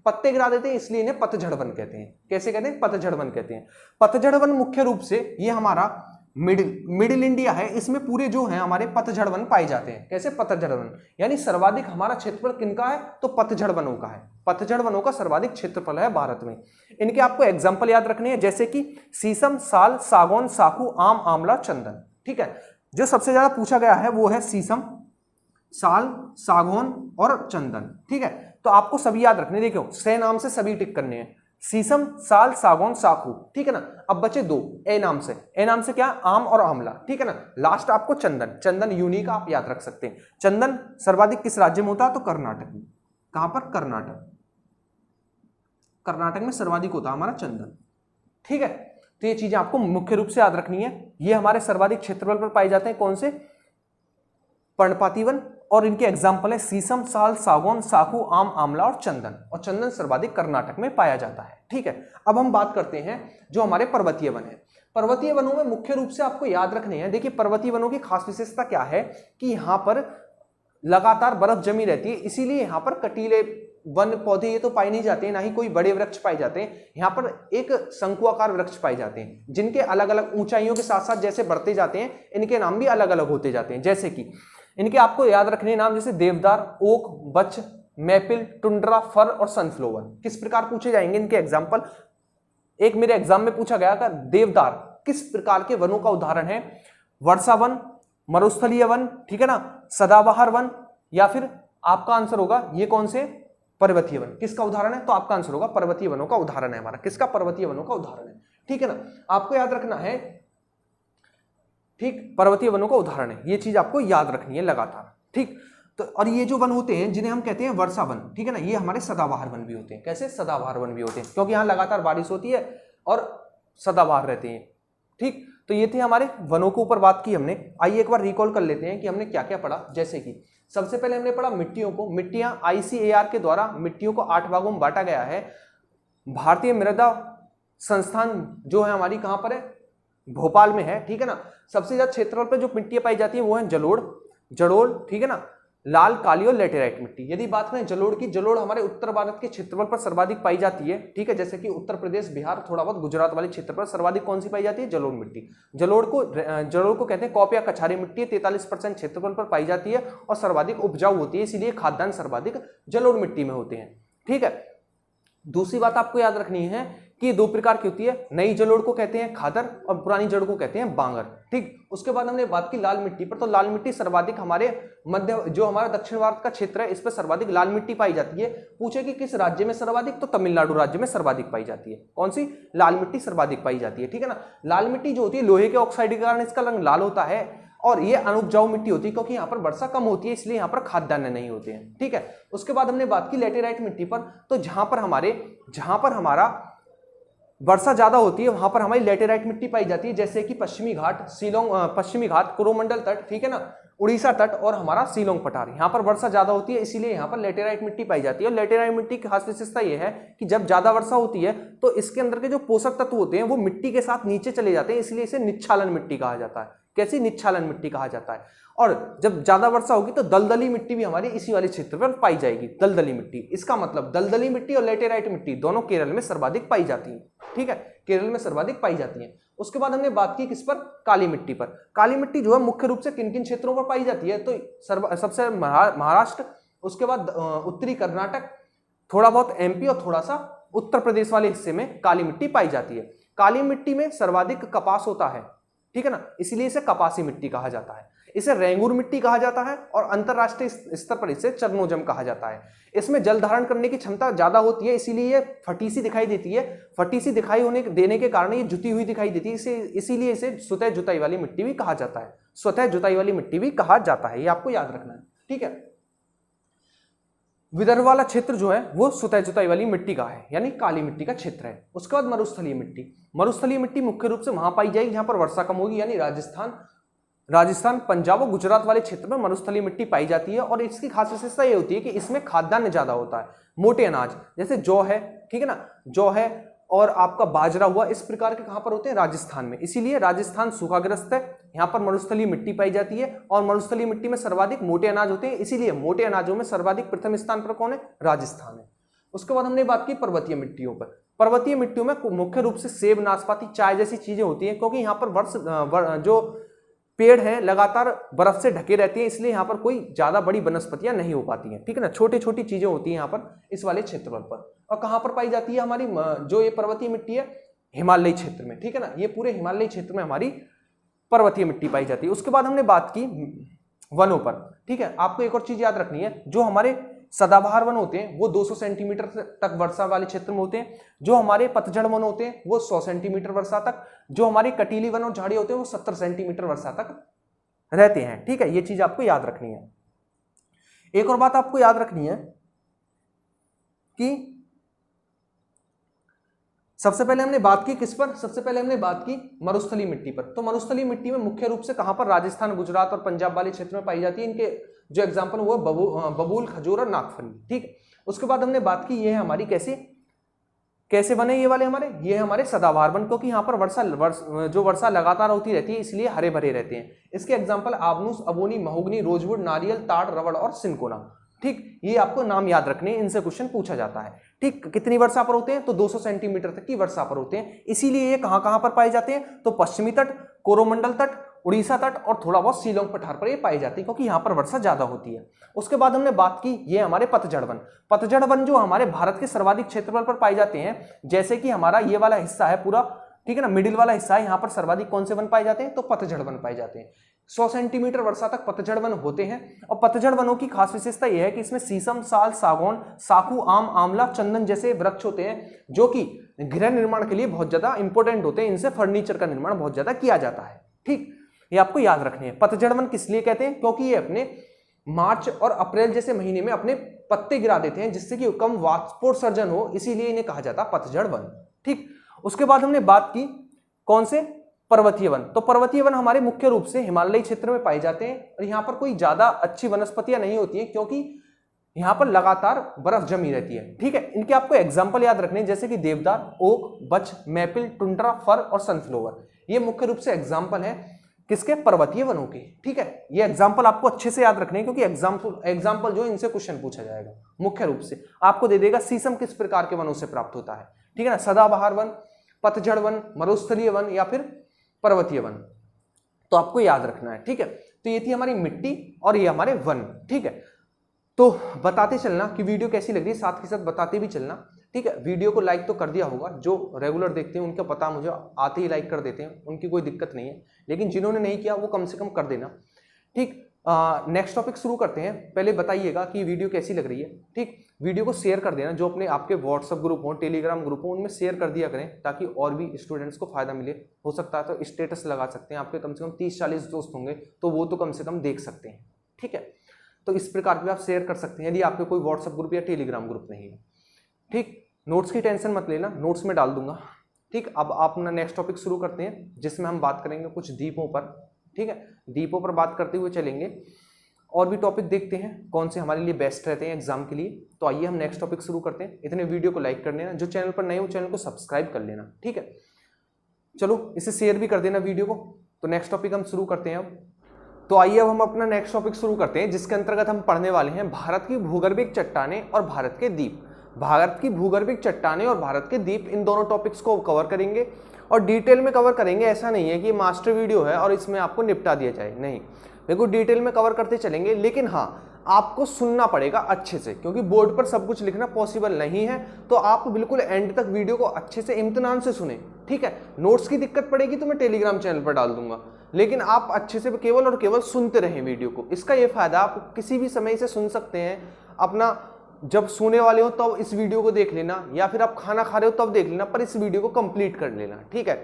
इसलिए इन्हें पतझड़ वन कहते हैं। कैसे कहते हैं, पतझड़ वन कहते हैं। पतझड़ वन मुख्य रूप से ये हमारा मिडिल इंडिया है, इसमें पूरे जो है हमारे पतझड़ वन पाए जाते हैं। कैसे, पतझड़ वन, यानी सर्वाधिक हमारा क्षेत्रफल किनका है, तो पतझड़ वनों का है। पतझड़ वनों का सर्वाधिक क्षेत्रफल है भारत में। इनके आपको एग्जाम्पल याद रखने हैं, जैसे कि शीशम, साल, सागौन, साखू, आम, आंवला, चंदन, ठीक है। जो सबसे ज्यादा पूछा गया है वो है शीशम, साल, सागौन और चंदन, ठीक है। तो आपको सभी याद रखने, देखो से नाम से सभी टिक करने हैं, शीशम, साल, सागौन, साखू, ठीक है ना। अब बचे दो ए नाम से क्या, आम और आंवला, ठीक है ना। लास्ट आपको चंदन यूनिक आप याद रख सकते हैं। चंदन सर्वाधिक किस राज्य में होता है, तो कर्नाटक में। कहां पर, कर्नाटक में सर्वाधिक होता है हमारा चंदन, ठीक है। तो ये चीजें आपको मुख्य रूप से याद रखनी है। ये हमारे सर्वाधिक क्षेत्रफल पर पाए जाते हैं, कौन से, पर्णपाती वन, और इनके एग्जाम्पल है शीशम, साल, सागौन, साखू, आम, आंवला और चंदन। और चंदन सर्वाधिक कर्नाटक में पाया जाता है। ठीक है, अब हम बात करते हैं जो हमारे पर्वतीय वन है। पर्वतीय वनों में मुख्य रूप से आपको याद रखने हैं, देखिए पर्वतीय वनों की खास विशेषता क्या है कि यहाँ पर लगातार बर्फ जमी रहती है, इसीलिए यहाँ पर कटीले वन पौधे ये तो पाए नहीं जाते हैं, ना ही कोई बड़े वृक्ष पाए जाते हैं। यहाँ पर एक शंकुआकार वृक्ष पाए जाते हैं, जिनके अलग अलग ऊंचाइयों के साथ साथ जैसे बढ़ते जाते हैं इनके नाम भी अलग अलग होते जाते हैं। जैसे कि इनके आपको याद रखने नाम जैसे देवदार, ओक, बच, मैपिल, टुंड्रा, फर और सनफ्लोवर। किस प्रकार पूछे जाएंगे इनके एग्जाम्पल? एक मेरे एग्जाम में पूछा गया था, देवदार किस प्रकार के वनों का उदाहरण है? वर्षा वन, मरुस्थलीय वन, ठीक है ना, सदाबहार वन, या फिर आपका आंसर होगा ये कौन से? पर्वतीय वन। किसका उदाहरण है? तो आपका आंसर होगा पर्वतीय वनों का उदाहरण है हमारा। किसका? पर्वतीय वनों का उदाहरण है। ठीक है ना, आपको याद रखना है, ठीक, पर्वतीय वनों का उदाहरण है, ये चीज आपको याद रखनी है लगातार। ठीक, तो और ये जो वन होते हैं जिन्हें हम कहते हैं वर्षा वन, ठीक है ना, ये हमारे सदाबहार वन भी होते हैं। कैसे? सदाबहार वन भी होते हैं, क्योंकि यहाँ लगातार बारिश होती है और सदाबहार रहते हैं। ठीक, तो ये थे हमारे वनों के ऊपर बात की हमने। आइए एक बार रिकॉल कर लेते हैं कि हमने क्या क्या पढ़ा। जैसे कि सबसे पहले हमने पढ़ा मिट्टियों को। मिट्टियां ICAR के द्वारा मिट्टियों को 8 भागों में बांटा गया है। भारतीय मृदा संस्थान जो है हमारी कहां पर है? भोपाल में है। ठीक है ना, सबसे ज्यादा क्षेत्रफल पर जो मिट्टियां पाई जाती है वो है जलोढ़, जड़ोल, ठीक है ना, लाल, काली और लेटेराइट मिट्टी। यदि बात करें जलोढ़ की, जलोढ़ हमारे उत्तर भारत के क्षेत्रफल पर सर्वाधिक पाई जाती है। ठीक है, जैसे कि उत्तर प्रदेश, बिहार, थोड़ा बहुत गुजरात वाले क्षेत्र पर सर्वाधिक कौन सी पाई जाती है? जलोढ़ मिट्टी। जलोढ़ को कहते हैं कौप या कछारी मिट्टी। 43% क्षेत्रफल पर पाई जाती है और सर्वाधिक उपजाऊ होती है, इसीलिए खाद्यान्न सर्वाधिक जलोढ़ मिट्टी में होते हैं। ठीक है, दूसरी बात आपको याद रखनी है कि ये 2 प्रकार की होती है, नई जलोढ़ को कहते हैं खादर और पुरानी जड़ को कहते हैं बांगर। ठीक, उसके बाद हमने बात की लाल मिट्टी पर, तो लाल मिट्टी सर्वाधिक हमारे मध्य जो हमारा दक्षिण भारत का क्षेत्र है इस पर सर्वाधिक लाल मिट्टी पाई जाती है। पूछे कि किस राज्य में सर्वाधिक, तो तमिलनाडु राज्य में सर्वाधिक पाई जाती है। कौन सी? लाल मिट्टी सर्वाधिक पाई जाती है। ठीक है ना, लाल मिट्टी जो होती है लोहे के ऑक्साइड के कारण इसका रंग लाल होता है और ये अनुपजाऊ मिट्टी होती है क्योंकि यहाँ पर वर्षा कम होती है, इसलिए यहाँ पर खाद्यान्न नहीं होते हैं। ठीक है, उसके बाद हमने बात की लेटेराइट मिट्टी पर, तो जहां पर हमारा वर्षा ज्यादा होती है वहां पर हमारी लेटेराइट मिट्टी पाई जाती है। जैसे कि पश्चिमी घाट, शिलोंग, पश्चिमी घाट, कोरोमंडल तट, ठीक है ना, उड़ीसा तट और हमारा शिलोंग पठार, यहाँ पर वर्षा ज्यादा होती है, इसीलिए यहाँ पर लेटेराइट मिट्टी पाई जाती है। और लेटेराइट मिट्टी की खास विशेषता यह है कि जब ज्यादा वर्षा होती है तो इसके अंदर के जो पोषक तत्व होते हैं वो मिट्टी के साथ नीचे चले जाते हैं, इसलिए इसे निच्छालन मिट्टी कहा जाता है। कैसी? निच्छालन मिट्टी कहा जाता है। और जब ज्यादा वर्षा होगी तो दलदली मिट्टी भी हमारी इसी वाले क्षेत्र पर पाई जाएगी, दलदली मिट्टी। इसका मतलब दलदली मिट्टी और लेटेराइट मिट्टी दोनों केरल में सर्वाधिक पाई जाती है। ठीक है, केरल में सर्वाधिक पाई जाती है। उसके बाद हमने बात की किस पर? काली मिट्टी पर। काली मिट्टी जो है मुख्य रूप से किन किन क्षेत्रों पर पाई जाती है? तो सबसे महाराष्ट्र, उसके बाद उत्तरी कर्नाटक, थोड़ा बहुत MP और थोड़ा सा उत्तर प्रदेश वाले हिस्से में काली मिट्टी पाई जाती है। काली मिट्टी में सर्वाधिक कपास होता है, ठीक है ना, इसीलिए इसे कपासी मिट्टी कहा जाता है। इसे रेंगूर मिट्टी कहा जाता है और अंतरराष्ट्रीय स्तर पर इसे चरनोजम कहा जाता है। इसमें जल धारण करने की क्षमता ज्यादा होती है, इसीलिए ये फटी सी दिखाई देती है। फटी सी दिखाई देने के कारण ये जुती हुई दिखाई देती है, इसीलिए इसे स्वतः जुताई वाली मिट्टी भी कहा जाता है। स्वतः जुताई वाली मिट्टी भी कहा जाता है, ये आपको याद रखना है। ठीक है, विदर्भ वाला क्षेत्र जो है वो स्वतः जुताई वाली मिट्टी का है, यानी काली मिट्टी का क्षेत्र है। उसके बाद मरुस्थलीय मिट्टी। मरुस्थलीय मिट्टी मुख्य रूप से वहां पाई जाएगी जहां पर वर्षा कम होगी, यानी राजस्थान, पंजाब और गुजरात वाले क्षेत्र में मरुस्थलीय मिट्टी पाई जाती है। और इसकी खास विशेषता ये होती है कि इसमें खाद्यान्न ज्यादा होता है, मोटे अनाज जैसे जौ है, ठीक है ना, जौ है और आपका बाजरा हुआ, इस प्रकार के कहां पर होते हैं? राजस्थान में। इसीलिए राजस्थान सूखाग्रस्त है, यहाँ पर मरुस्थलीय मिट्टी पाई जाती है और मरुस्थलीय मिट्टी में सर्वाधिक मोटे अनाज होते हैं, इसीलिए मोटे अनाजों में सर्वाधिक प्रथम स्थान पर कौन है? राजस्थान है। उसके बाद हमने बात की पर्वतीय मिट्टियों पर। पर्वतीय मिट्टियों में मुख्य रूप से सेब, नाशपाती, चाय जैसी चीजें होती हैं, क्योंकि यहाँ पर जो पेड़ हैं लगातार बर्फ से ढके रहते हैं, इसलिए यहाँ पर कोई ज्यादा बड़ी वनस्पतियां नहीं हो पाती हैं। ठीक है ना, छोटी छोटी चीजें होती हैं यहाँ पर इस वाले क्षेत्रफल पर। और कहाँ पर पाई जाती है हमारी जो ये पर्वतीय मिट्टी है? हिमालयी क्षेत्र में। ठीक है ना, ये पूरे हिमालयी क्षेत्र में हमारी पर्वतीय मिट्टी पाई जाती है। उसके बाद हमने बात की वनों पर। ठीक है, आपको एक और चीज याद रखनी है, जो हमारे सदाबहार वन होते हैं वो 200 सेंटीमीटर तक वर्षा वाले क्षेत्र में होते हैं। जो हमारे पतझड़ वन होते हैं वो 100 सेंटीमीटर वर्षा तक। जो हमारे कटीली वन और झाड़ी होते हैं वो 70 सेंटीमीटर वर्षा तक रहते हैं। ठीक है, ये चीज आपको याद रखनी है। एक और बात आपको याद रखनी है कि सबसे पहले हमने बात की किस पर, सबसे पहले हमने बात की मरुस्थलीय मिट्टी पर। तो मरुस्थलीय मिट्टी में मुख्य रूप से कहां पर, राजस्थान, गुजरात और पंजाब वाले क्षेत्र में पाई जाती है। इनके जो एग्जांपल वो बबूल, खजूर और नागफनी। ठीक, उसके बाद हमने बात की ये है हमारी कैसे बने ये वाले हमारे, ये हमारे सदाबहार वन, क्योंकि यहाँ पर वर्षा लगातार होती रहती है, इसलिए हरे भरे रहते हैं। इसके एग्जांपल आबनूस, अबोनी, महोगनी, रोजवुड, नारियल, ताड़, रबड़ और सिनकोना। ठीक, ये आपको नाम याद रखने हैं, इनसे क्वेश्चन पूछा जाता है। ठीक, कितनी वर्षा पर होते हैं, तो 200 सेंटीमीटर तक की वर्षा पर होते हैं। इसीलिए ये कहां पर पाए जाते हैं, तो पश्चिमी तट, कोरोमंडल तट, उड़ीसा तट और थोड़ा बहुत शिलोंग पठार पर ये पाई जाती है, क्योंकि यहाँ पर वर्षा ज्यादा होती है। उसके बाद हमने बात की ये हमारे पतझड़ वन। पतझड़ वन जो हमारे भारत के सर्वाधिक क्षेत्रफल पर पाए जाते हैं, जैसे कि हमारा ये वाला हिस्सा है पूरा, ठीक है ना, मिडिल वाला हिस्सा है, यहाँ पर सर्वाधिक कौन से वन पाए जाते हैं, तो पतझड़ वन पाए जाते हैं। 100 सेंटीमीटर वर्षा तक पतझड़ वन होते हैं। और पतझड़ वनों की खास विशेषता यह है कि इसमें शीशम, साल, सागौन, साखू, आम, आंवला, चंदन जैसे वृक्ष होते हैं, जो कि गृह निर्माण के लिए बहुत ज्यादा इंपॉर्टेंट होते हैं। इनसे फर्नीचर का निर्माण बहुत ज्यादा किया जाता है। ठीक, ये आपको याद रखनी है। पतझड़ वन किस लिए कहते हैं, क्योंकि ये अपने मार्च और अप्रैल जैसे महीने में अपने पत्ते गिरा देते हैं, जिससे कि कम वाष्पोत्सर्जन हो, इसीलिए इन्हें कहा जाता है पतझड़ वन। ठीक, उसके बाद हमने बात की कौन से, पर्वतीय वन। तो पर्वतीय वन हमारे मुख्य रूप से हिमालयी क्षेत्र में पाए जाते हैं, और यहाँ पर कोई ज्यादा अच्छी वनस्पतियां नहीं होती हैं, क्योंकि यहाँ पर लगातार बर्फ जमी रहती है। ठीक है, इनके आपको एग्जाम्पल याद रखने हैं, जैसे कि देवदार, ओक, बच, मैपिल, टुंड्रा, फर और सनफ्लोवर। ये मुख्य रूप से एग्जाम्पल है किसके, पर्वतीय वनों के। ठीक है, ये एग्जाम्पल आपको अच्छे से याद रखने हैं, क्योंकि एग्जाम्पल जो इनसे क्वेश्चन पूछा जाएगा। मुख्य रूप से आपको दे देगा शीशम किस प्रकार के वनों से प्राप्त होता है, ठीक है ना, सदाबहार वन, पतझड़ वन, मरुस्थलीय वन या फिर पर्वतीय वन, तो आपको याद रखना है। ठीक है, तो ये थी हमारी मिट्टी और ये हमारे वन। ठीक है, तो बताते चलना कि वीडियो कैसी लग रही है, साथ के साथ बताते भी चलना। ठीक है, वीडियो को लाइक तो कर दिया होगा, जो रेगुलर देखते हैं उनका पता मुझे, आते ही लाइक कर देते हैं, उनकी कोई दिक्कत नहीं है, लेकिन जिन्होंने नहीं किया वो कम से कम कर देना। ठीक, नेक्स्ट टॉपिक शुरू करते हैं। पहले बताइएगा कि वीडियो कैसी लग रही है। ठीक, वीडियो को शेयर कर देना, जो अपने आपके व्हाट्सएप ग्रुप हो, टेलीग्राम ग्रुप हो, उनमें शेयर कर दिया करें, ताकि और भी स्टूडेंट्स को फायदा मिले। हो सकता है तो स्टेटस लगा सकते हैं, आपके कम से कम 30-40 दोस्त होंगे, तो वो तो कम से कम देख सकते हैं। ठीक है, तो इस प्रकार भी आप शेयर कर सकते हैं, यदि आपके कोई व्हाट्सएप ग्रुप या टेलीग्राम ग्रुप नहीं है। ठीक, नोट्स की टेंशन मत लेना, नोट्स में डाल दूंगा। ठीक, अब आप अपना नेक्स्ट टॉपिक शुरू करते हैं, जिसमें हम बात करेंगे कुछ द्वीपों पर। ठीक है, द्वीपों पर बात करते हुए चलेंगे, और भी टॉपिक देखते हैं कौन से हमारे लिए बेस्ट रहते हैं एग्जाम के लिए। तो आइए हम नेक्स्ट टॉपिक शुरू करते हैं। इतने वीडियो को लाइक कर लेना, जो चैनल पर नए हो चैनल को सब्सक्राइब कर लेना। ठीक है, चलो इसे शेयर भी कर देना वीडियो को। तो नेक्स्ट टॉपिक हम शुरू करते हैं अब। तो आइए अब हम अपना नेक्स्ट टॉपिक शुरू करते हैं, जिसके अंतर्गत हम पढ़ने वाले हैं भारत की भूगर्भिक चट्टानें और भारत के द्वीप। भारत की भूगर्भिक चट्टानें और भारत के द्वीप, इन दोनों टॉपिक्स को कवर करेंगे और डिटेल में कवर करेंगे। ऐसा नहीं है कि ये मास्टर वीडियो है और इसमें आपको निपटा दिया जाए, नहीं, देखो डिटेल में कवर करते चलेंगे, लेकिन हाँ आपको सुनना पड़ेगा अच्छे से, क्योंकि बोर्ड पर सब कुछ लिखना पॉसिबल नहीं है। तो आप बिल्कुल एंड तक वीडियो को अच्छे से इम्तिनान से सुने। ठीक है, नोट्स की दिक्कत पड़ेगी तो मैं टेलीग्राम चैनल पर डाल दूंगा, लेकिन आप अच्छे से केवल और केवल सुनते रहें वीडियो को। इसका ये फायदा, आप किसी भी समय से सुन सकते हैं, अपना जब सोने वाले हो तब तो इस वीडियो को देख लेना, या फिर आप खाना खा रहे हो तब देख लेना, पर इस वीडियो को कंप्लीट कर लेना। ठीक है,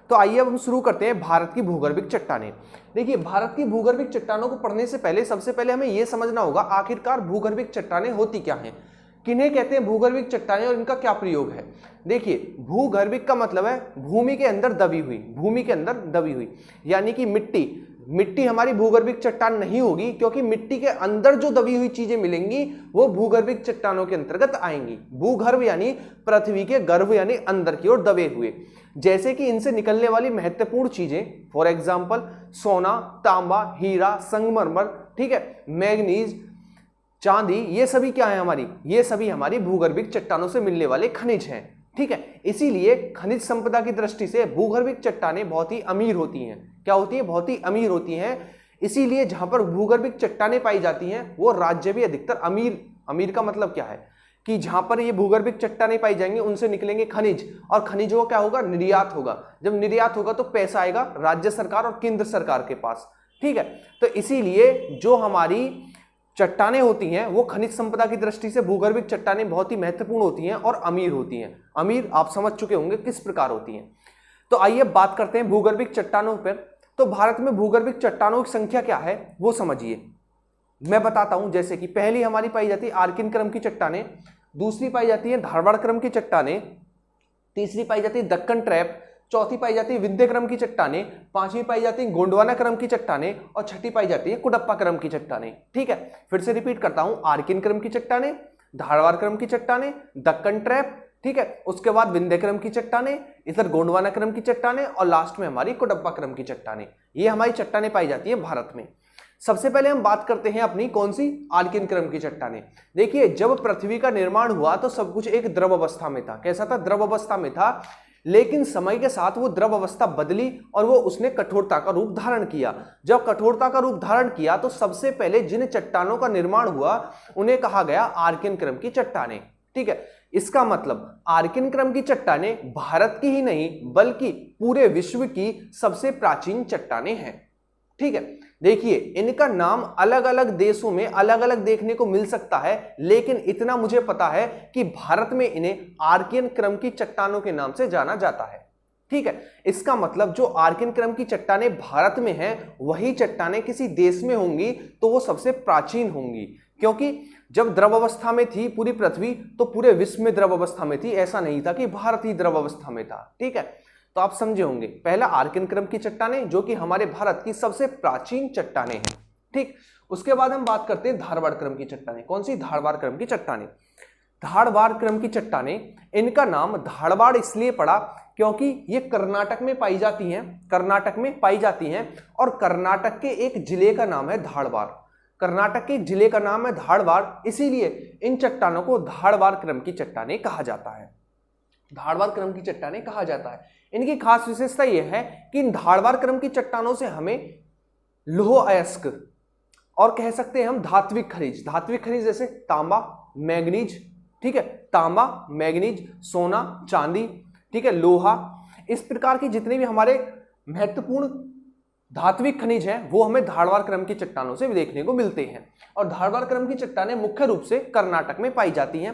तो आइए अब हम शुरू करते हैं भारत की भूगर्भिक चट्टानें। देखिए, भारत की भूगर्भिक चट्टानों को पढ़ने से पहले सबसे पहले हमें यह समझना होगा आखिरकार भूगर्भिक चट्टानें होती क्या हैं, किन्हें कहते हैं भूगर्भिक चट्टानें और इनका क्या प्रयोग है। देखिए, भूगर्भिक का मतलब है भूमि के अंदर दबी हुई, भूमि के अंदर दबी हुई, यानी कि मिट्टी हमारी भूगर्भिक चट्टान नहीं होगी, क्योंकि मिट्टी के अंदर जो दबी हुई चीजें मिलेंगी वो भूगर्भिक चट्टानों के अंतर्गत आएंगी। भूगर्भ यानी पृथ्वी के गर्भ यानी अंदर की ओर दबे हुए, जैसे कि इनसे निकलने वाली महत्वपूर्ण चीजें, फॉर एग्जाम्पल सोना, तांबा, हीरा, संगमरमर, ठीक है, मैग्नीज, चांदी, ये सभी क्या है हमारी, ये सभी हमारी भूगर्भिक चट्टानों से मिलने वाले खनिज हैं। ठीक है, इसीलिए खनिज संपदा की दृष्टि से भूगर्भिक चट्टानें बहुत ही अमीर होती हैं। क्या होती है, बहुत ही अमीर होती हैं। इसीलिए जहां पर भूगर्भिक चट्टानें पाई जाती हैं वो राज्य भी अधिकतर अमीर का मतलब क्या है कि जहां पर ये भूगर्भिक चट्टानें पाई जाएंगी उनसे निकलेंगे खनिज, और खनिजों का क्या होगा, निर्यात होगा। जब निर्यात होगा तो पैसा आएगा राज्य सरकार और केंद्र सरकार के पास। ठीक है, तो इसीलिए जो हमारी चट्टानें होती हैं वो खनिज संपदा की दृष्टि से भूगर्भिक चट्टानें बहुत ही महत्वपूर्ण होती हैं और अमीर होती हैं। अमीर आप समझ चुके होंगे किस प्रकार होती हैं। तो आइए बात करते हैं भूगर्भिक चट्टानों पर। तो भारत में भूगर्भिक चट्टानों की संख्या क्या है वो समझिए, मैं बताता हूं। जैसे कि पहली हमारी पाई जाती है आर्किन क्रम की चट्टानें, दूसरी पाई जाती है धारवाड़ क्रम की चट्टानें, तीसरी पाई जाती है दक्कन ट्रैप, चौथी पाई जाती है विंध्य क्रम की चट्टानें, पांचवी पाई जाती है गोंडवाना क्रम की चट्टानें और छठी पाई जाती है कुडप्पा क्रम की चट्टानें। ठीक है, फिर से रिपीट करता हूं, आर्किन क्रम की चट्टानें, धारवाड़ क्रम की चट्टानें, दक्कन ट्रैप, ठीक है, उसके बाद विंध्य क्रम की चट्टानें, इधर गोंडवाना क्रम की चट्टानें और लास्ट में हमारी कुडप्पा क्रम की चट्टानें। ये हमारी चट्टानें पाई जाती है भारत में। सबसे पहले हम बात करते हैं अपनी कौन सी, आर्किन क्रम की चट्टानें। देखिए, जब पृथ्वी का निर्माण हुआ तो सब कुछ एक द्रव अवस्था में था। कैसा था? द्रव अवस्था में था, लेकिन समय के साथ वो द्रव अवस्था बदली और वो उसने कठोरता का रूप धारण किया। जब कठोरता का रूप धारण किया तो सबसे पहले जिन चट्टानों का निर्माण हुआ उन्हें कहा गया आर्किन क्रम की चट्टानें। ठीक है, इसका मतलब आर्किन क्रम की चट्टानें भारत की ही नहीं बल्कि पूरे विश्व की सबसे प्राचीन चट्टानें हैं। ठीक है, देखिए, इनका नाम अलग अलग देशों में अलग अलग देखने को मिल सकता है, लेकिन इतना मुझे पता है कि भारत में इन्हें आर्कियन क्रम की चट्टानों के नाम से जाना जाता है। ठीक है, इसका मतलब जो आर्कियन क्रम की चट्टानें भारत में हैं, वही चट्टानें किसी देश में होंगी तो वो सबसे प्राचीन होंगी, क्योंकि जब द्रव अवस्था में थी पूरी पृथ्वी तो पूरे विश्व में द्रव अवस्था में थी, ऐसा नहीं था कि भारत ही द्रव अवस्था में था। ठीक है, तो आप समझे होंगे, पहला आर्किन क्रम की चट्टानें जो कि हमारे भारत की सबसे प्राचीन चट्टानें हैं। ठीक, उसके बाद हम बात करते हैं धारवाड़ क्रम की चट्टानें। कौन सी? धारवाड़ क्रम की चट्टानें। धारवाड़ क्रम की चट्टानें, इनका नाम धारवाड़ इसलिए पड़ा क्योंकि ये कर्नाटक में पाई जाती हैं, कर्नाटक में पाई जाती हैं और कर्नाटक के एक जिले का नाम है धारवाड़। कर्नाटक के जिले का नाम है धारवाड़, इसीलिए इन चट्टानों को धारवाड़ क्रम की चट्टानें कहा जाता है। धारवाड़ क्रम की चट्टानें कहा जाता है। इनकी खास विशेषता यह है कि इन धारवाड़ क्रम की चट्टानों से हमें लौह अयस्क और कह सकते हैं हम धात्विक खनिज जैसे तांबा, मैग्नीज, ठीक है, तांबा, मैग्नीज, सोना, चांदी, ठीक है, लोहा, इस प्रकार की जितने भी हमारे महत्वपूर्ण धात्विक खनिज हैं वो हमें धारवाड़ क्रम की चट्टानों से देखने को मिलते हैं। और धारवाड़ क्रम की चट्टानें मुख्य रूप से कर्नाटक में पाई जाती हैं।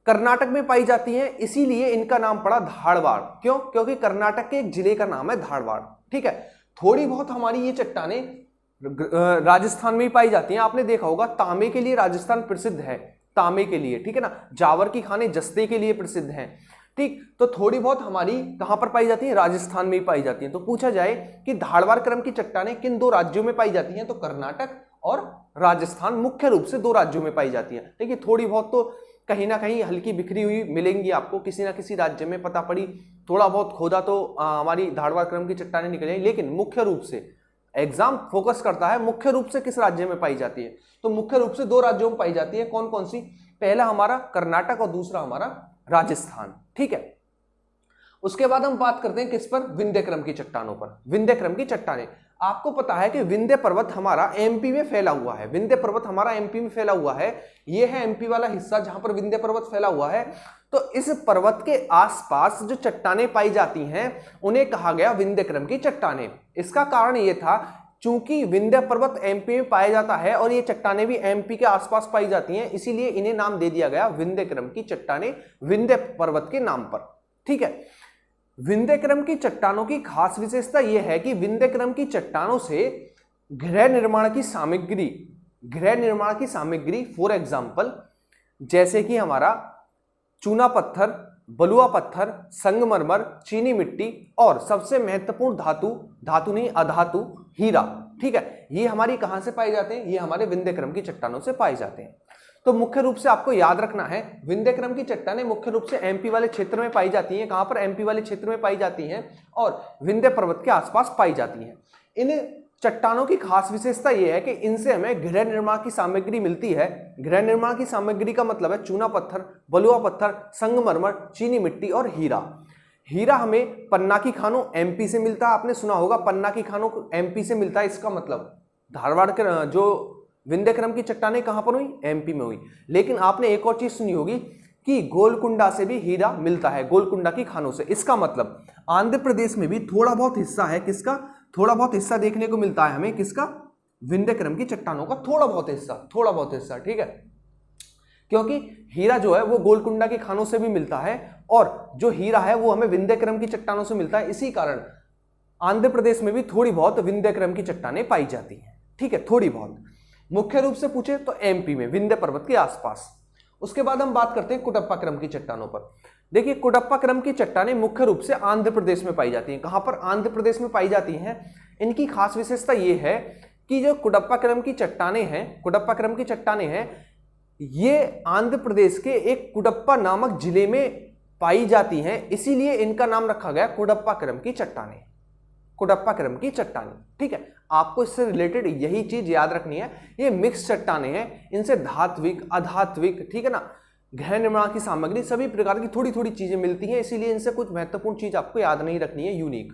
कर्नाटक में पाई जाती हैं इसीलिए इनका नाम पड़ा धारवाड़। क्यों? क्योंकि कर्नाटक के एक जिले का नाम है धारवाड़। ठीक है, थोड़ी बहुत हमारी ये चट्टानें राजस्थान में ही पाई जाती हैं। आपने देखा होगा तांबे के लिए राजस्थान प्रसिद्ध है, तांबे के लिए, ठीक है ना, जावर की खाने जस्ते के लिए प्रसिद्ध हैं। ठीक, तो थोड़ी बहुत हमारी कहां पर पाई जाती है? राजस्थान में ही पाई जाती हैं। तो पूछा जाए कि धारवाड़ क्रम की चट्टानें किन दो राज्यों में पाई जाती हैं, तो कर्नाटक और राजस्थान मुख्य रूप से दो राज्यों में पाई जाती हैं। देखिए, थोड़ी बहुत तो कहीं ना कहीं हल्की बिखरी हुई मिलेंगी आपको, किसी ना किसी राज्य में पता पड़ी, थोड़ा बहुत खोदा तो हमारी धारवाड़ क्रम की चट्टानें निकल जाएंगी, लेकिन मुख्य रूप से एग्जाम फोकस करता है मुख्य रूप से किस राज्य में पाई जाती है। तो मुख्य रूप से दो राज्यों में पाई जाती है। कौन कौन सी? पहला हमारा कर्नाटक और दूसरा हमारा राजस्थान। ठीक है, उसके बाद हम बात करते हैं किस पर? विंध्य क्रम की चट्टानों पर। विंध्य क्रम की चट्टानें, आपको पता है कि विंध्य पर्वत हमारा एमपी में फैला हुआ है। विंध्य पर्वत हमारा एमपी में फैला हुआ है, यह है एमपी वाला हिस्सा जहां पर विंध्य पर्वत फैला हुआ है। तो इस पर्वत के आसपास जो चट्टानें पाई जाती हैं उन्हें कहा गया विंध्य क्रम की चट्टानें। इसका कारण यह था चूंकि विंध्य पर्वत एमपी में पाया जाता है और ये चट्टानें भी एमपी के आसपास पाई जाती हैं, इसीलिए इन्हें नाम दे दिया गया विंध्य क्रम की चट्टानें, विंध्य पर्वत के नाम पर। ठीक है, विंध्य क्रम की चट्टानों की खास विशेषता यह है कि विंध्य क्रम की चट्टानों से गृह निर्माण की सामग्री फॉर एग्जाम्पल जैसे कि हमारा चूना पत्थर, बलुआ पत्थर, संगमरमर, चीनी मिट्टी और सबसे महत्वपूर्ण धातु नहीं अधातु, हीरा। ठीक है, ये हमारी कहां से पाए जाते हैं? ये हमारे विंध्य क्रम की चट्टानों से पाए जाते हैं। तो मुख्य रूप से आपको याद रखना है, विंध्य क्रम की चट्टानें मुख्य रूप से एमपी वाले क्षेत्र में पाई जाती हैं। कहां पर? एमपी वाले क्षेत्र में पाई जाती हैं और विंध्य पर्वत के आसपास पाई जाती हैं। इन चट्टानों की खास विशेषता यह है कि इनसे हमें गृह निर्माण की सामग्री मिलती है। गृह निर्माण की सामग्री का मतलब है चूना पत्थर, बलुआ पत्थर, संगमरमर, चीनी मिट्टी और हीरा। हीरा हमें पन्ना की खानों एमपी से मिलता है। आपने सुना होगा पन्ना की खानों एमपी से मिलता है। इसका मतलब धारवाड़ के जो विंध्य क्रम की चट्टानें कहां पर हुई? एमपी में हुई। लेकिन आपने एक और चीज सुनी होगी कि गोलकुंडा से भी हीरा मिलता है, गोलकुंडा की खानों से। इसका मतलब आंध्र प्रदेश में भी थोड़ा बहुत हिस्सा है। किसका? थोड़ा बहुत हिस्सा देखने को मिलता है हमें। किसका? विंध्य क्रम की चट्टानों का थोड़ा बहुत हिस्सा। ठीक है, क्योंकि हीरा जो है वो गोलकुंडा की खानों से भी मिलता है और जो हीरा है वो हमें विंध्य क्रम की चट्टानों से मिलता है। इसी कारण आंध्र प्रदेश में भी थोड़ी बहुत विंध्य क्रम की चट्टानें पाई जाती हैं। ठीक है, थोड़ी बहुत। मुख्य रूप से पूछे तो एमपी में विंध्य पर्वत के आसपास। उसके बाद हम बात करते हैं कुडप्पा क्रम की चट्टानों पर। देखिए कुडप्पा क्रम की चट्टानें मुख्य रूप से आंध्र प्रदेश में पाई जाती हैं। कहां पर? आंध्र प्रदेश में पाई जाती हैं। इनकी खास विशेषता यह है कि जो कुडप्पा क्रम की चट्टानें हैं, ये आंध्र प्रदेश के एक कुडप्पा नामक जिले में पाई जाती हैं, इसीलिए इनका नाम रखा गया कुडप्पा क्रम की चट्टानें। कुडप्पा क्रम की चट्टानें, ठीक है। आपको इससे रिलेटेड यही चीज याद रखनी है, ये मिक्स चट्टानें हैं, इनसे धात्विक, अधात्विक, ठीक है ना, गहन निर्माण की सामग्री, सभी प्रकार की थोड़ी थोड़ी चीजें मिलती हैं, इसीलिए इनसे कुछ महत्वपूर्ण चीज आपको याद नहीं रखनी है, यूनिक,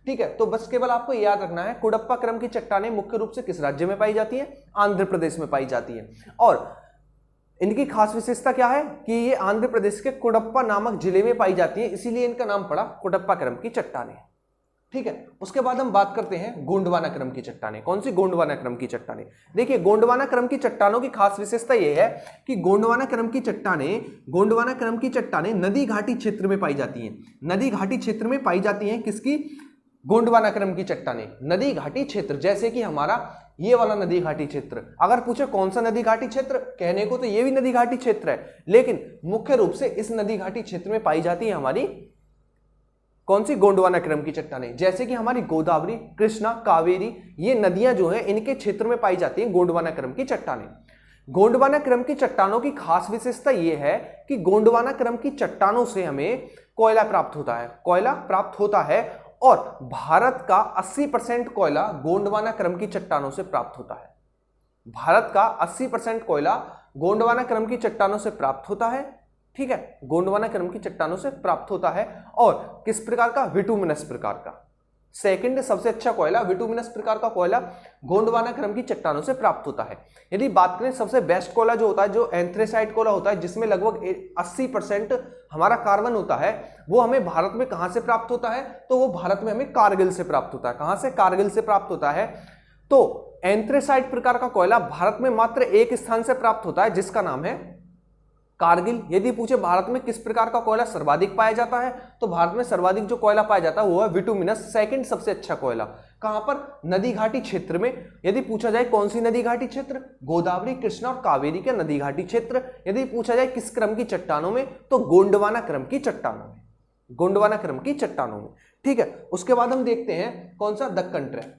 ठीक है। तो बस केवल आपको याद रखना है कुडप्पा क्रम की चट्टानें मुख्य रूप से किस राज्य में पाई जाती है? आंध्र प्रदेश में पाई जाती है। और इनकी खास विशेषता क्या है कि ये आंध्र प्रदेश के कुडप्पा नामक जिले में पाई जाती है, इसीलिए इनका नाम पड़ा कुडप्पा क्रम की चट्टानें, ठीक है। उसके बाद हम बात करते हैं गोंडवाना क्रम की चट्टानें। कौन सी? गोंडवाना क्रम की चट्टानें। देखिए गोंडवाना क्रम की चट्टानों की खास विशेषता यह है कि गोंडवाना क्रम की चट्टानें नदी घाटी क्षेत्र में पाई जाती हैं। नदी घाटी क्षेत्र में पाई जाती हैं किसकी? गोंडवाना क्रम की चट्टानें नदी घाटी क्षेत्र, जैसे कि हमारा ये वाला नदी घाटी क्षेत्र। अगर पूछे कौन सा नदी घाटी क्षेत्र, कहने को तो ये भी नदी घाटी क्षेत्र है, लेकिन मुख्य रूप से इस नदी घाटी क्षेत्र में पाई जाती है हमारी कौन सी? गोंडवाना क्रम की चट्टानें। जैसे कि हमारी गोदावरी, कृष्णा, कावेरी, ये नदियां जो हैं इनके क्षेत्र में पाई जाती हैं गोंडवाना क्रम की चट्टानें। गोंडवाना क्रम की चट्टानों की खास विशेषता यह है कि गोंडवाना क्रम की चट्टानों से हमें कोयला प्राप्त होता है, और भारत का 80% कोयला गोंडवाना क्रम की चट्टानों से प्राप्त होता है। भारत का 80% कोयला गोंडवाना क्रम की चट्टानों से प्राप्त होता है, ठीक है, गोंडवाना क्रम की चट्टानों से प्राप्त होता है। और किस प्रकार का? विटुमिनस प्रकार का। सेकंड सबसे अच्छा कोयला, विटुमिनस प्रकार का कोयला गोंडवाना क्रम की चट्टानों से प्राप्त होता है। यदि बात करें सबसे बेस्ट कोयला जो होता है, जो एंथ्रेसाइट कोयला होता है, जिसमें लगभग 80% हमारा कार्बन होता है, वो हमें भारत में कहां से प्राप्त होता है? तो वो भारत में हमें कारगिल से प्राप्त होता है। कहां से? कारगिल से प्राप्त होता है। तो एंथ्रेसाइट प्रकार का कोयला भारत में मात्र एक स्थान से प्राप्त होता है, जिसका नाम है कारगिल। यदि पूछे भारत में किस प्रकार का कोयला सर्वाधिक पाया जाता है, तो भारत में सर्वाधिक जो कोयला पाया जाता है वो है विटुमिनस, सेकंड सबसे अच्छा कोयला। कहां पर? नदी घाटी क्षेत्र में। यदि पूछा जाए कौन सी नदी घाटी क्षेत्र? गोदावरी, कृष्णा और कावेरी के नदी घाटी क्षेत्र। यदि पूछा जाए किस क्रम की चट्टानों में, तो गोंडवाना क्रम की चट्टानों में, गोंडवाना क्रम की चट्टानों में, ठीक है। उसके बाद हम देखते हैं कौन सा? दक्कन ट्रैप।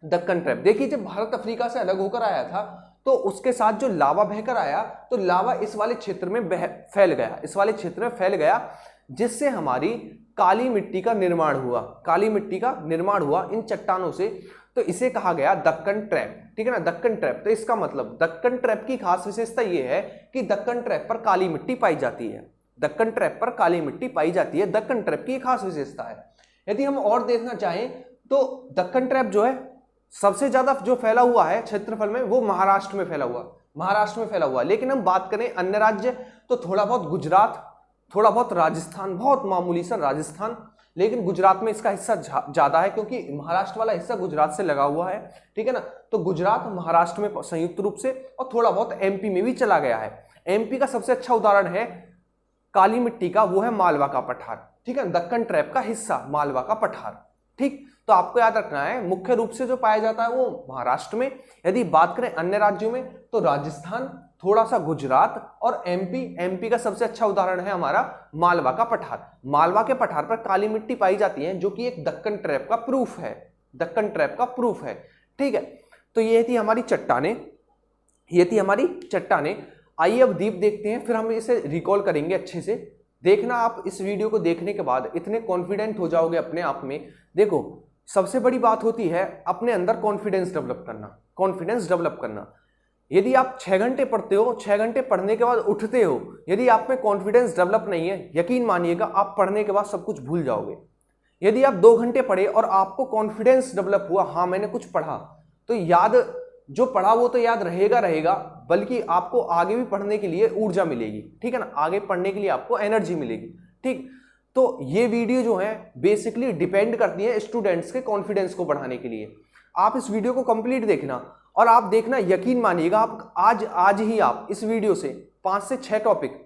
दक्कन ट्रैप, देखिए जब भारत अफ्रीका से अलग होकर आया था, तो उसके साथ जो लावा बहकर आया, तो लावा इस वाले क्षेत्र में फैल गया, इस वाले क्षेत्र में फैल गया, जिससे हमारी काली मिट्टी का निर्माण हुआ। काली मिट्टी का निर्माण हुआ इन चट्टानों से, तो इसे कहा गया दक्कन ट्रैप, ठीक है ना, दक्कन ट्रैप। तो इसका मतलब दक्कन ट्रैप की खास विशेषता यह है कि दक्कन ट्रैप पर काली मिट्टी पाई जाती है। दक्कन ट्रैप पर काली मिट्टी पाई जाती है, दक्कन ट्रैप की खास विशेषता है। यदि हम और देखना चाहें तो दक्कन ट्रैप जो है सबसे ज्यादा जो फैला हुआ है क्षेत्रफल में, वो महाराष्ट्र में फैला हुआ। लेकिन हम बात करें अन्य राज्य, तो थोड़ा बहुत गुजरात, थोड़ा बहुत राजस्थान, बहुत मामूली सा राजस्थान, लेकिन गुजरात में इसका हिस्सा ज्यादा है, क्योंकि महाराष्ट्र वाला हिस्सा गुजरात से लगा हुआ है, ठीक है ना। तो गुजरात महाराष्ट्र में संयुक्त रूप से, और थोड़ा बहुत एमपी में भी चला गया है। एमपी का सबसे अच्छा उदाहरण है काली मिट्टी का, वो है मालवा का पठार, ठीक है, दक्कन ट्रैप का हिस्सा मालवा का पठार, ठीक। तो आपको याद रखना है मुख्य रूप से जो पाया जाता है वो महाराष्ट्र में। यदि बात करें अन्य राज्यों में, तो राजस्थान, थोड़ा सा गुजरात और एमपी का सबसे अच्छा उदाहरण है हमारा मालवा का पठार। मालवा के पठार पर काली मिट्टी पाई जाती है, जो कि एक दक्कन ट्रैप का प्रूफ है, दक्कन ट्रैप का प्रूफ है, ठीक है। तो ये थी हमारी चट्टानें, आइए अब द्वीप देखते हैं, फिर हम इसे रिकॉल करेंगे अच्छे से। देखना, आप इस वीडियो को देखने के बाद इतने कॉन्फिडेंट हो जाओगे अपने आप में। देखो, सबसे बड़ी बात होती है अपने अंदर कॉन्फिडेंस डेवलप करना। यदि आप 6 घंटे पढ़ते हो, 6 घंटे पढ़ने के बाद उठते हो, यदि आप में कॉन्फिडेंस डेवलप नहीं है, यकीन मानिएगा आप पढ़ने के बाद सब कुछ भूल जाओगे। यदि आप 2 घंटे पढ़े और आपको कॉन्फिडेंस डेवलप हुआ, हाँ मैंने कुछ पढ़ा, तो याद, जो पढ़ा वो तो याद रहेगा, बल्कि आपको आगे भी पढ़ने के लिए ऊर्जा मिलेगी, ठीक है ना, आगे पढ़ने के लिए आपको एनर्जी मिलेगी, ठीक। तो ये वीडियो जो है बेसिकली डिपेंड करती है स्टूडेंट्स के कॉन्फिडेंस को बढ़ाने के लिए। आप इस वीडियो को कंप्लीट देखना, और आप देखना, यकीन मानिएगा आप आज ही आप इस वीडियो से 5 से 6 टॉपिक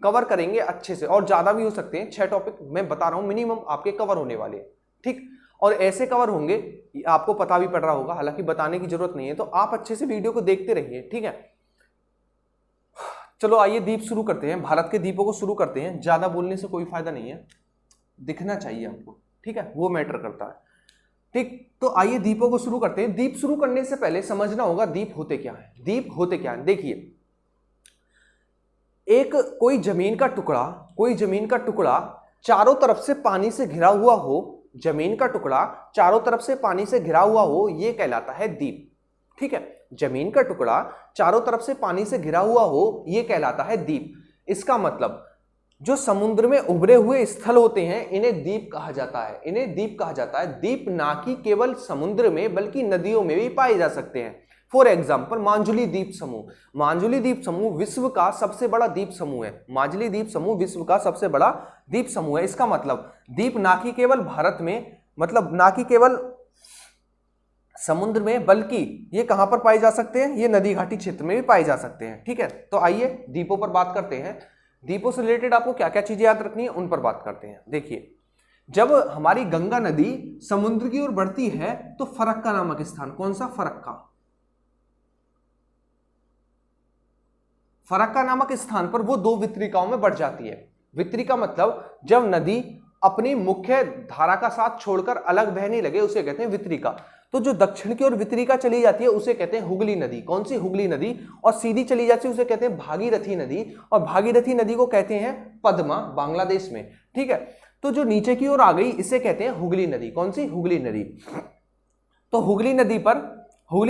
कवर करेंगे अच्छे से, और ज्यादा भी हो सकते हैं। 6 टॉपिक मैं बता रहा हूं मिनिमम आपके कवर होने वाले, ठीक। और ऐसे कवर होंगे, आपको पता भी पड़ रहा होगा, हालांकि बताने की जरूरत नहीं है, तो आप अच्छे से वीडियो को देखते रहिए, ठीक है। चलो आइए द्वीप शुरू करते हैं, भारत के द्वीपों को शुरू करते हैं। ज्यादा बोलने से कोई फायदा नहीं है, दिखना चाहिए हमको, ठीक है, वो मैटर करता है। ठीक, तो आइए द्वीपों को शुरू करते हैं। द्वीप शुरू करने से पहले समझना होगा द्वीप होते क्या है। द्वीप होते क्या है, देखिए, एक कोई जमीन का टुकड़ा चारों तरफ से पानी से घिरा हुआ हो, जमीन का टुकड़ा चारों तरफ से पानी से घिरा हुआ हो, यह कहलाता है द्वीप। ठीक है, जमीन का टुकड़ा चारों तरफ से पानी से घिरा हुआ हो, यह कहलाता है द्वीप। इसका मतलब जो समुद्र में उभरे हुए स्थल होते हैं इन्हें द्वीप कहा जाता है, इन्हें द्वीप कहा जाता है। द्वीप ना कि केवल समुद्र में बल्कि नदियों में भी पाए जा सकते हैं। फॉर एग्जाम्पल मांजुली द्वीप समूह, मांजुली द्वीप समूह विश्व का सबसे बड़ा द्वीप समूह है। मांजुली द्वीप समूह विश्व का सबसे बड़ा द्वीप समूह है। इसका मतलब द्वीप ना कि केवल भारत में, मतलब ना कि केवल समुद्र में, बल्कि ये कहां पर पाए जा सकते हैं, ये नदी घाटी क्षेत्र में भी पाए जा सकते हैं। ठीक है, तो आइए द्वीपों पर बात करते हैं। द्वीपों से रिलेटेड आपको क्या क्या चीजें याद रखनी है उन पर बात करते हैं। देखिए, जब हमारी गंगा नदी समुद्र की ओर बढ़ती है तो फरक्का नामक स्थान, कौन सा, फरक्का नामक स्थान पर वो दो वितरिकाओं में बढ़ जाती है। वितरिका मतलब जब नदी अपनी मुख्य धारा का साथ छोड़कर अलग बहने लगे उसे कहते हैं वितरिका। तो जो दक्षिण की ओर वितरिका चली जाती है उसे कहते हैं हुगली नदी। कौन सी, हुगली नदी। और सीधी चली जाती है उसे कहते हैं भागीरथी नदी, और भागीरथी नदी को कहते हैं पद्मा, बांग्लादेश में। ठीक है, तो जो नीचे की ओर आ गई इसे कहते हैं हुगली नदी। कौन सी, हुगली नदी। तो हुगली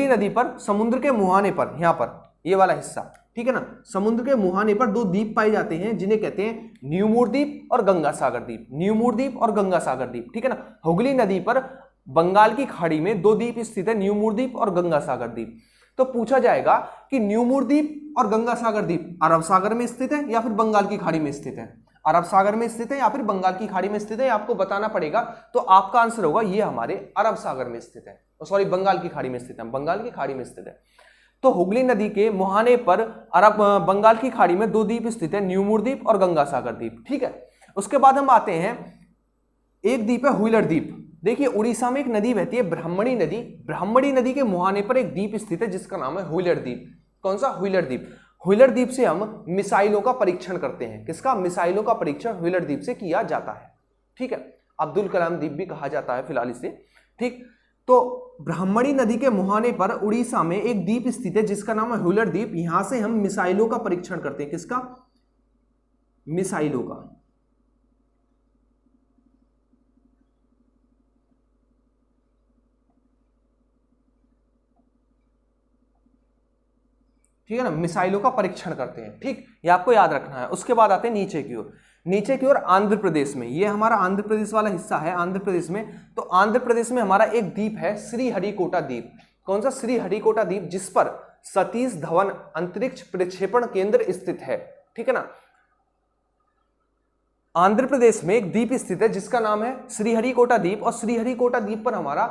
नदी पर समुद्र के मुहाने पर, यहां पर ये वाला हिस्सा, ठीक है ना, समुद्र के मुहाने पर दो द्वीप पाए जाते हैं जिन्हें कहते हैं न्यूमूर द्वीप और गंगा सागर द्वीप। न्यूमूर द्वीप और गंगा सागर द्वीप, ठीक है ना। हुगली नदी पर बंगाल की खाड़ी में दो द्वीप स्थित है, न्यूमूर द्वीप और गंगा सागर द्वीप। तो पूछा जाएगा कि न्यूमूर द्वीप और गंगा सागर द्वीप अरब सागर में स्थित है या फिर बंगाल की खाड़ी में स्थित है, अरब सागर में स्थित है या फिर बंगाल की खाड़ी में स्थित है, आपको बताना पड़ेगा। तो आपका आंसर होगा ये हमारे अरब सागर में स्थित है, सॉरी बंगाल की खाड़ी में स्थित है, बंगाल की खाड़ी में स्थित है। तो हुगली नदी के मुहाने पर बंगाल की खाड़ी में दो द्वीप स्थित है, न्यूमूर द्वीप और गंगा सागर द्वीप। ठीक है, उसके बाद हम आते हैं, एक द्वीप है व्हीलर द्वीप। देखिए, उड़ीसा में एक नदी बहती है ब्राह्मणी नदी, ब्राह्मणी नदी के मुहाने पर एक द्वीप स्थित है जिसका नाम है व्हीलर द्वीप। कौन सा, व्हीलर द्वीप। व्हीलर द्वीप से हम मिसाइलों का परीक्षण करते हैं। किसका, मिसाइलों का परीक्षण व्हीलर द्वीप से किया जाता है। ठीक है, अब्दुल कलाम द्वीप भी कहा जाता है फिलहाल इसे। ठीक, तो ब्राह्मणी नदी के मुहाने पर उड़ीसा में एक द्वीप स्थित है जिसका नाम है व्हीलर द्वीप। यहां से हम मिसाइलों का परीक्षण करते हैं। किसका, मिसाइलों का। ठीक है ना, मिसाइलों का परीक्षण करते हैं। ठीक, ये आपको याद रखना है। उसके बाद आते हैं नीचे की ओर। नीचे की ओर आंध्र प्रदेश में, ये हमारा आंध्र प्रदेश वाला हिस्सा है, आंध्र प्रदेश में। तो आंध्र प्रदेश में हमारा एक द्वीप है श्रीहरिकोटा द्वीप। कौन सा, श्रीहरिकोटा द्वीप, जिस पर सतीश धवन अंतरिक्ष प्रक्षेपण केंद्र स्थित है। ठीक है ना, आंध्र प्रदेश में एक द्वीप स्थित है जिसका नाम है श्रीहरिकोटा द्वीप, और श्रीहरिकोटा द्वीप पर हमारा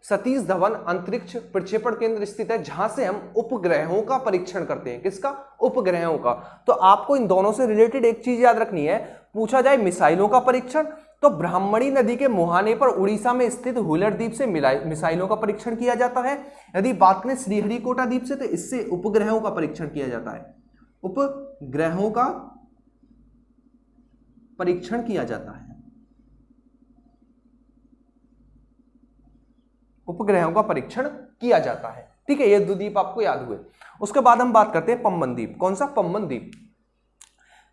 सतीश धवन अंतरिक्ष प्रक्षेपण केंद्र स्थित है जहां से हम उपग्रहों का परीक्षण करते हैं। किसका, उपग्रहों का। तो आपको इन दोनों से रिलेटेड एक चीज याद रखनी है, पूछा जाए मिसाइलों का परीक्षण, तो ब्राह्मणी नदी के मुहाने पर उड़ीसा में स्थित व्हीलर द्वीप से मिसाइलों का परीक्षण किया जाता है। यदि बात करें श्रीहरिकोटा द्वीप से तो इससे उपग्रहों का परीक्षण किया जाता है, उपग्रहों का परीक्षण किया जाता है, उपग्रहों का परीक्षण किया जाता है। ठीक है, ये दो द्वीप आपको याद हुए। उसके बाद हम बात करते हैं पम्बन द्वीप। कौन सा, पम्बन द्वीप।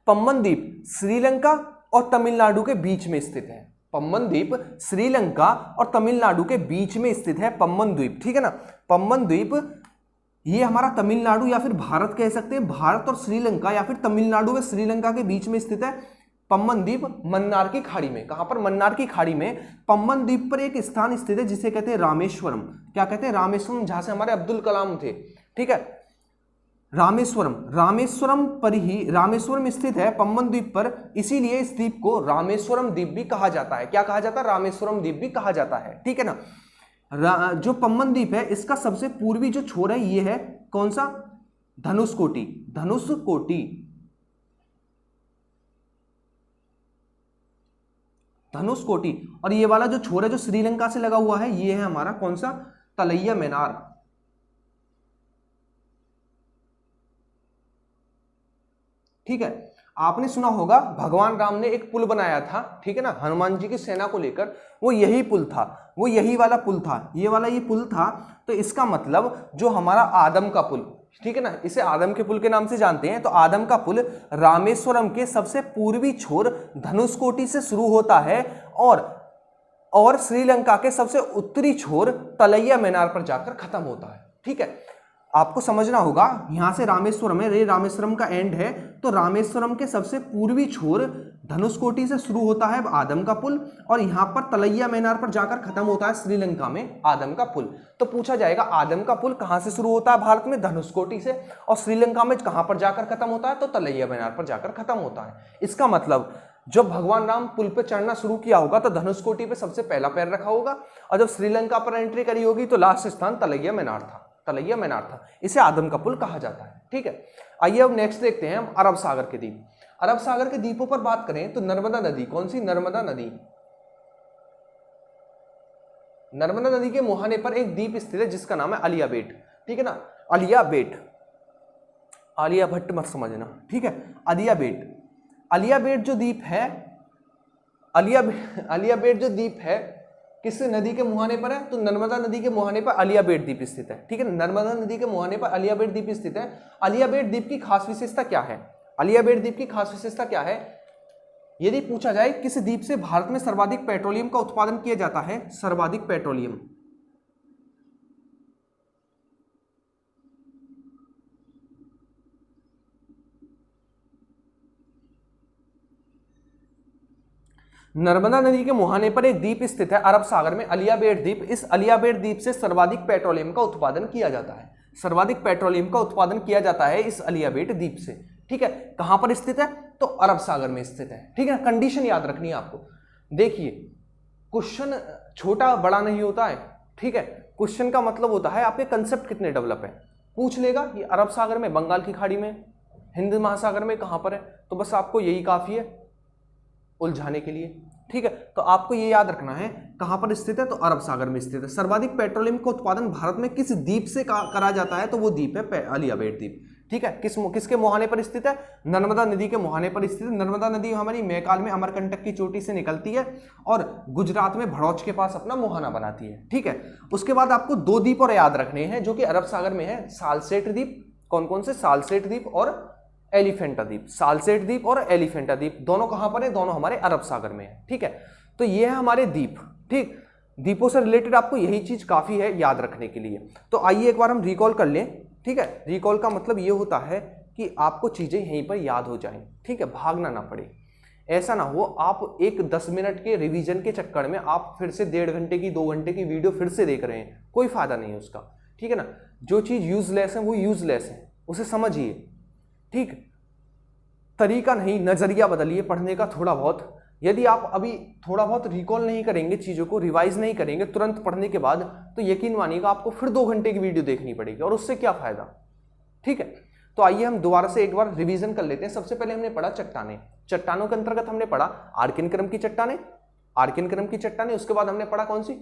पम्बन द्वीप श्रीलंका और तमिलनाडु के बीच में स्थित है। पम्बन द्वीप श्रीलंका और तमिलनाडु के बीच में स्थित है पम्बन द्वीप। ठीक है ना, पम्बन द्वीप ये हमारा तमिलनाडु या फिर भारत कह सकते हैं, भारत और श्रीलंका या फिर तमिलनाडु व श्रीलंका के बीच में स्थित है पम्बन द्वीप, मन्नार की खाड़ी में। कहां पर, मन्नार की खाड़ी में। पम्बन द्वीप पर एक स्थान स्थित है जिसे कहते हैं रामेश्वरम। क्या कहते हैं, रामेश्वरम, जहां से हमारे अब्दुल कलाम थे। ठीक है, रामेश्वरम पर ही, रामेश्वरम स्थित है पम्बन द्वीप पर, इसीलिए इस द्वीप को रामेश्वरम द्वीप भी कहा जाता है। क्या कहा जाता है, रामेश्वरम द्वीप भी कहा जाता है। ठीक है ना, जो पम्बन द्वीप है इसका सबसे पूर्वी जो छोर है ये है कौन सा, धनुषकोटी। धनुषकोटी, धनुषकोटी। और ये वाला जो छोर है जो श्रीलंका से लगा हुआ है ये है हमारा कौन सा, तलैया मैनार। ठीक है, आपने सुना होगा भगवान राम ने एक पुल बनाया था, ठीक है ना, हनुमान जी की सेना को लेकर, वो यही पुल था, वो यही वाला पुल था, ये वाला ये पुल था। तो इसका मतलब जो हमारा आदम का पुल, ठीक है ना, इसे आदम के पुल के नाम से जानते हैं। तो आदम का पुल रामेश्वरम के सबसे पूर्वी छोर धनुषकोटी से शुरू होता है और श्रीलंका के सबसे उत्तरी छोर तलैया मैनार पर जाकर खत्म होता है। ठीक है, आपको समझना होगा, यहां से रामेश्वरम है, रे रामेश्वरम का एंड है, तो रामेश्वरम के सबसे पूर्वी छोर धनुषकोटी से शुरू होता है आदम का पुल, और यहां पर तलैया मैनार पर जाकर खत्म होता है श्रीलंका में आदम का पुल। तो पूछा जाएगा आदम का पुल कहां से शुरू होता है भारत में, धनुषकोटी से, और श्रीलंका में कहां पर जाकर खत्म होता है, तो तलैया मैनार पर जाकर खत्म होता है। इसका मतलब जब भगवान राम पुल पे चढ़ना शुरू किया होगा तो धनुषकोटी पे सबसे पहला पैर रखा होगा, और जब श्रीलंका पर एंट्री करी होगी तो लास्ट स्थान तलैया मैनार था, तलैया मैनार था। इसे आदम का पुल कहा जाता है। ठीक है, आइए अब नेक्स्ट देखते हैं हम अरब सागर के द्वीप। अरब सागर के द्वीपों पर बात करें तो नर्मदा नदी, कौन सी, नर्मदा नदी, नर्मदा नदी के मुहाने पर एक द्वीप स्थित है जिसका नाम है अलिया बेट। ठीक है ना, अलिया बेट, आलिया भट्ट मत समझना, ठीक है, अलिया बेट। अलिया बेट जो द्वीप है, अलिया बेट जो द्वीप है किस नदी के मुहाने पर है, तो नर्मदा नदी के मुहाने पर अलिया बेट द्वीप स्थित है। ठीक है, नर्मदा नदी के मुहाने पर अलिया बेट द्वीप स्थित है। अलिया बेट द्वीप की खास विशेषता क्या है, अलिया बेट द्वीप की खास विशेषता क्या है, यदि पूछा जाए किस द्वीप से भारत में सर्वाधिक पेट्रोलियम का उत्पादन किया जाता है, सर्वाधिक पेट्रोलियम, नर्मदा नदी के मुहाने पर एक द्वीप स्थित है अरब सागर में, अलिया बेट द्वीप। इस अलिया बेट द्वीप से सर्वाधिक पेट्रोलियम का उत्पादन किया जाता है, सर्वाधिक पेट्रोलियम का उत्पादन किया जाता है इस अलिया बेट द्वीप से। ठीक है, कहां पर स्थित है, तो अरब सागर में स्थित है। ठीक है, कंडीशन याद रखनी है आपको। देखिए क्वेश्चन छोटा बड़ा नहीं होता है, ठीक है, क्वेश्चन का मतलब होता है आपके कंसेप्ट कितने डेवलप है। पूछ लेगा ये अरब सागर में, बंगाल की खाड़ी में, हिंद महासागर में, कहां पर है, तो बस आपको यही काफी है उलझाने के लिए। ठीक है, तो आपको ये याद रखना है कहां पर स्थित है, तो अरब सागर में स्थित है। सर्वाधिक पेट्रोलियम का उत्पादन भारत में किस द्वीप से करा जाता है, तो वो द्वीप है अलिया बेट द्वीप। ठीक है, किसके मुहाने पर स्थित है, नर्मदा नदी के मुहाने पर स्थित है। नर्मदा नदी हमारी मैकाल में अमरकंटक की चोटी से निकलती है और गुजरात में भड़ौच के पास अपना मुहाना बनाती है। ठीक है, उसके बाद आपको दो द्वीप और याद रखने हैं जो कि अरब सागर में है, सालसेट द्वीप। कौन कौन से, सालसेट द्वीप और एलिफेंटा द्वीप। सालसेट द्वीप और एलिफेंटा द्वीप दोनों कहां पर है, दोनों हमारे अरब सागर में है। ठीक है, तो ये है हमारे द्वीप। ठीक, द्वीपों से रिलेटेड आपको यही चीज काफी है याद रखने के लिए। तो आइए एक बार हम रिकॉल कर लें। ठीक है, रिकॉल का मतलब ये होता है कि आपको चीजें यहीं पर याद हो जाएं। ठीक है, भागना ना पड़े, ऐसा ना हो आप एक 10 मिनट के रिवीजन के चक्कर में आप फिर से 1.5 घंटे की 2 घंटे की वीडियो फिर से देख रहे हैं, कोई फायदा नहीं है उसका। ठीक है ना, जो चीज यूजलेस है वो यूजलेस है, उसे समझिए। ठीक, तरीका नहीं, नजरिया बदलिए पढ़ने का थोड़ा बहुत। यदि आप अभी थोड़ा बहुत रिकॉल नहीं करेंगे, चीजों को रिवाइज नहीं करेंगे तुरंत पढ़ने के बाद, तो यकीन मानिएगा आपको फिर 2 घंटे की वीडियो देखनी पड़ेगी, और उससे क्या फायदा। ठीक है, तो आइए हम दोबारा से एक बार रिवीजन कर लेते हैं। सबसे पहले हमने पढ़ा चट्टाने, चट्टानों के अंतर्गत हमने पढ़ा आर्किन क्रम की चट्टाने, आर्किन क्रम की चट्टाने। उसके बाद हमने पढ़ा कौन सी,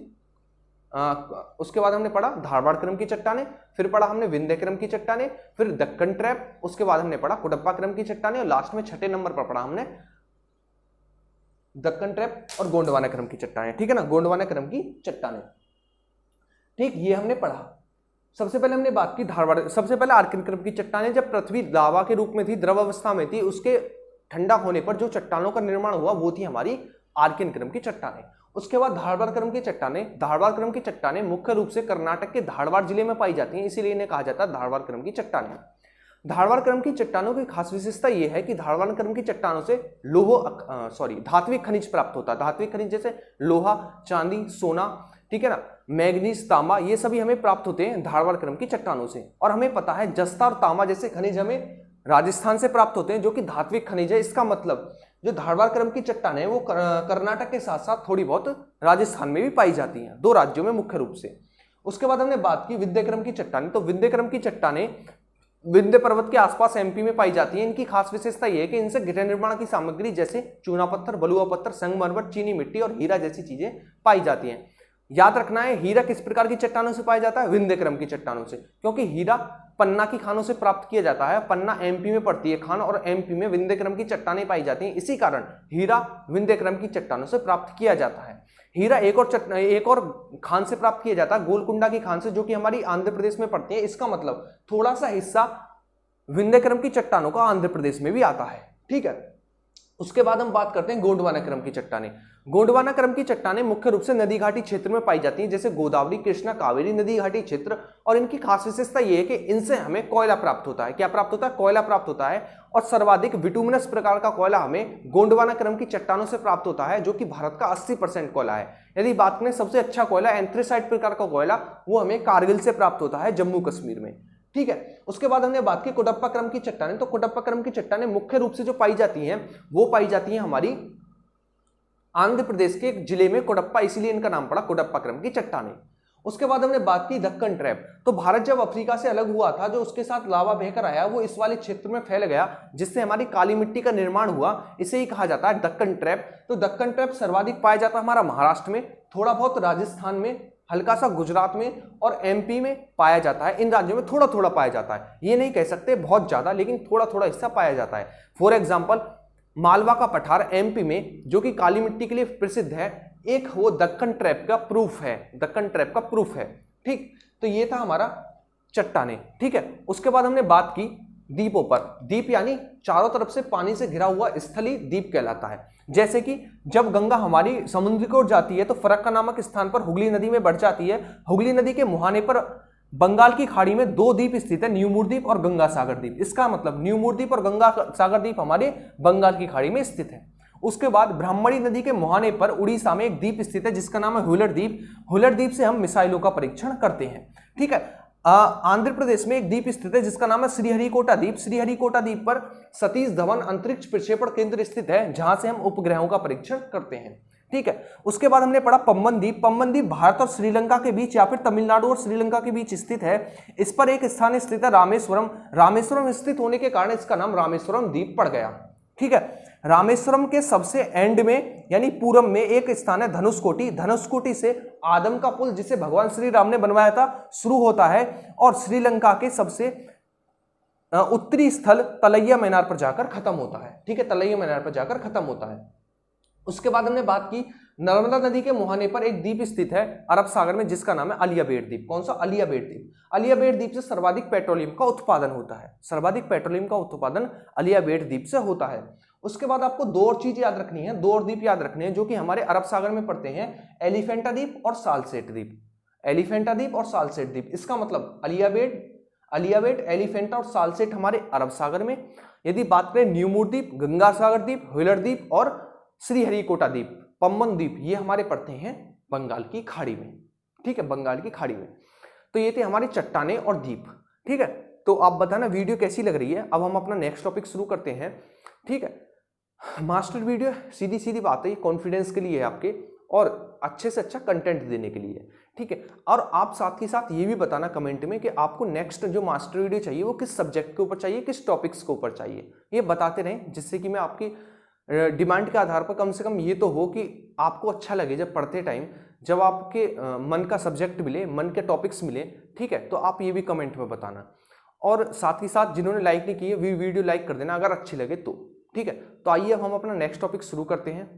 उसके बाद हमने पढ़ा धारवाड़ क्रम की चट्टाने, फिर पढ़ा हमने विंध्य क्रम की चट्टाने, फिर दक्कन ट्रैप, उसके बाद हमने पढ़ा कुडप्पा क्रम की चट्टाने, और लास्ट में 6ठे नंबर पर पढ़ा हमने दक्कन ट्रैप और गोंडवाना क्रम की चट्टाने। ठीक है ना, गोंडवाना क्रम की चट्टाने। ठीक, ये हमने पढ़ा। सबसे पहले हमने बात की धारवाड़, सबसे पहले आर्किन क्रम की चट्टाने। जब पृथ्वी लावा के रूप में थी, द्रव अवस्था में थी, उसके ठंडा होने पर जो चट्टानों का निर्माण हुआ वो थी हमारी आर्किन क्रम की चट्टाने। उसके बाद धारवाड़ क्रम की चट्टाने, धारवाड़ क्रम की चट्टाने मुख्य रूप से कर्नाटक के धारवाड़ जिले में पाई जाती हैं, इसीलिए इन्हें कहा जाता है धारवाड़ क्रम की चट्टाने। धारवाड़ क्रम की चट्टानों की खास विशेषता यह है कि धारवाड़ क्रम की चट्टानों से धात्विक खनिज प्राप्त होता है। धात्विक खनिज जैसे लोहा, चांदी, सोना, ठीक है ना, मैग्नीज, तांबा, ये सभी हमें प्राप्त होते हैं धारवाड़ क्रम की चट्टानों से। और हमें पता है जस्ता और तांबा जैसे खनिज हमें राजस्थान से प्राप्त होते हैं, जो कि धात्विक खनिज है। इसका मतलब जो धारवाड़ क्रम की चट्टान है वो कर्नाटक के साथ साथ थोड़ी बहुत राजस्थान में भी पाई जाती हैं, 2 राज्यों में मुख्य रूप से। उसके बाद हमने बात की विंध्य क्रम की चट्टाने। तो विंध्य क्रम की चट्टाने विंध्य पर्वत के आसपास एमपी में पाई जाती है। इनकी खास विशेषता यह है कि इनसे गृह निर्माण की सामग्री जैसे चूना पत्थर, बलुआ पत्थर, संगमरमर, चीनी मिट्टी और हीरा जैसी चीजें पाई जाती हैं। याद रखना है हीरा किस प्रकार की चट्टानों से पाया जाता है, विंध्य क्रम की चट्टानों से, क्योंकि हीरा पन्ना की खानों से प्राप्त किया जाता है। पन्ना एमपी में पड़ती है खान, और एमपी में विंध्य क्रम की चट्टानें पाई जाती हैं। इसी कारण हीरा विंध्य क्रम की चट्टानों से प्राप्त किया जाता है। हीरा एक और खान से प्राप्त किया जाता है, गोलकुंडा की खान से, जो कि हमारी आंध्र प्रदेश में पड़ती है। इसका मतलब थोड़ा सा हिस्सा विंध्य क्रम की चट्टानों का आंध्र प्रदेश में भी आता है। ठीक है, उसके बाद हम बात करते हैं गोंडवाना क्रम की चट्टानें। गोंडवाना क्रम की चट्टानें मुख्य रूप से नदी घाटी क्षेत्र में पाई जाती हैं, जैसे गोदावरी, कृष्णा, कावेरी नदी घाटी क्षेत्र। और इनकी खास विशेषता यह है कि इनसे हमें कोयला प्राप्त होता है। क्या प्राप्त होता है? कोयला प्राप्त होता है। और सर्वाधिक विटुमिनस प्रकार का कोयला हमें गोंडवाना क्रम की चट्टानों से प्राप्त होता है, जो कि भारत का 80% कोयला है। यदि बात करें सबसे अच्छा कोयला, एंथ्रेसाइट प्रकार का कोयला, वो हमें कारगिल से प्राप्त होता है, जम्मू कश्मीर में। ठीक है, उसके बाद हमने बात की कुडप्पा क्रम की चट्टानें। तो कुडप्पा क्रम की चट्टानें मुख्य रूप से जो पाई जाती हैं वो पाई जाती हैं हमारी आंध्र प्रदेश के एक जिले में, कुडप्पा, इसीलिए इनका नाम पड़ा कुडप्पा क्रम की चट्टानें। उसके बाद हमने बात की दक्कन ट्रैप। तो भारत जब अफ्रीका से अलग हुआ था, जो उसके साथ लावा बहकर आया वो इस वाले क्षेत्र में फैल गया, जिससे हमारी काली मिट्टी का निर्माण हुआ। इसे ही कहा जाता है दक्कन ट्रैप। तो दक्कन ट्रैप सर्वाधिक पाया जाता है हमारा महाराष्ट्र में, थोड़ा बहुत राजस्थान में, हल्का सा गुजरात में और एमपी में पाया जाता है। इन राज्यों में थोड़ा थोड़ा पाया जाता है, ये नहीं कह सकते बहुत ज्यादा, लेकिन थोड़ा थोड़ा हिस्सा पाया जाता है। फॉर एग्जाम्पल मालवा का पठार एमपी में, जो कि काली मिट्टी के लिए प्रसिद्ध है, एक वो दक्कन ट्रैप का प्रूफ है, दक्कन ट्रैप का प्रूफ है। ठीक, तो ये था हमारा चट्टानें। ठीक है, उसके बाद हमने बात की द्वीपों पर। द्वीप यानी चारों तरफ से पानी से घिरा हुआ स्थलीय द्वीप कहलाता है। जैसे कि जब गंगा हमारी समुद्र की ओर जाती है तो फरक्का नामक स्थान पर हुगली नदी में बढ़ जाती है। हुगली नदी के मुहाने पर बंगाल की खाड़ी में दो द्वीप स्थित है, न्यूमूर द्वीप और गंगा सागर द्वीप। इसका मतलब न्यूमूर द्वीप और गंगा सागर द्वीप हमारे बंगाल की खाड़ी में स्थित है। उसके बाद ब्राह्मणी नदी के मुहाने पर उड़ीसा में एक द्वीप स्थित है, जिसका नाम है व्हीलर द्वीप। व्हीलर द्वीप से हम मिसाइलों का परीक्षण करते हैं। ठीक है, आंध्र प्रदेश में एक द्वीप स्थित है जिसका नाम है श्रीहरिकोटा द्वीप। श्रीहरिकोटा द्वीप पर सतीश धवन अंतरिक्ष प्रक्षेपण केंद्र स्थित है, जहां से हम उपग्रहों का परीक्षण करते हैं। ठीक है, उसके बाद हमने पढ़ा पम्बन द्वीप। पम्बन द्वीप भारत और श्रीलंका के बीच या फिर तमिलनाडु और श्रीलंका के बीच स्थित है। इस पर एक स्थान स्थित है रामेश्वरम। रामेश्वरम स्थित होने के कारण इसका नाम रामेश्वरम द्वीप पड़ गया। ठीक है, रामेश्वरम के सबसे एंड में यानी पूरब में एक स्थान है धनुषकोटी। धनुषकोटी से आदम का पुल, जिसे भगवान श्री राम ने बनवाया था, शुरू होता है और श्रीलंका के सबसे उत्तरी स्थल तलैया मैनार पर जाकर खत्म होता है। ठीक है, तलैया मैनार पर जाकर खत्म होता है। उसके बाद हमने बात की नर्मदा नदी के मुहाने पर एक द्वीप स्थित है अरब सागर में, जिसका नाम है अलियाबेट द्वीप। कौन सा? अलियाबेट द्वीप। अलियाबेट द्वीप से सर्वाधिक पेट्रोलियम का उत्पादन होता है। सर्वाधिक पेट्रोलियम का उत्पादन अलियाबेट द्वीप से होता है। उसके बाद आपको दो और चीज याद रखनी है, दो और द्वीप याद रखने हैं जो कि हमारे अरब सागर में पड़ते हैं, एलिफेंटा द्वीप और सालसेट द्वीप। एलिफेंटा द्वीप और सालसेट द्वीप, इसका मतलब अलियाबेट, एलिफेंटा और सालसेट हमारे अरब सागर में। यदि बात करें न्यूमूर द्वीप, गंगा सागर द्वीप, व्हीलर द्वीप और श्रीहरिकोटा द्वीप, पम्बन द्वीप, ये हमारे पड़ते हैं बंगाल की खाड़ी में। ठीक है, बंगाल की खाड़ी में। तो ये थे हमारी चट्टानें और द्वीप। ठीक है, तो आप बताना वीडियो कैसी लग रही है। अब हम अपना नेक्स्ट टॉपिक शुरू करते हैं। ठीक है, मास्टर वीडियो सीधी सीधी बात है, कॉन्फिडेंस के लिए है आपके, और अच्छे से अच्छा कंटेंट देने के लिए। ठीक है, और आप साथ ही साथ ये भी बताना कमेंट में कि आपको नेक्स्ट जो मास्टर वीडियो चाहिए वो किस सब्जेक्ट के ऊपर चाहिए, किस टॉपिक्स के ऊपर चाहिए, ये बताते रहें, जिससे कि मैं आपकी डिमांड के आधार पर कम से कम ये तो हो कि आपको अच्छा लगे जब पढ़ते टाइम, जब आपके मन का सब्जेक्ट मिले, मन के टॉपिक्स मिले। ठीक है, तो आप ये भी कमेंट में बताना, और साथ ही साथ जिन्होंने लाइक नहीं किए वीडियो लाइक कर देना अगर अच्छी लगे तो। ठीक है, तो आइए अब हम अपना नेक्स्ट टॉपिक शुरू करते हैं।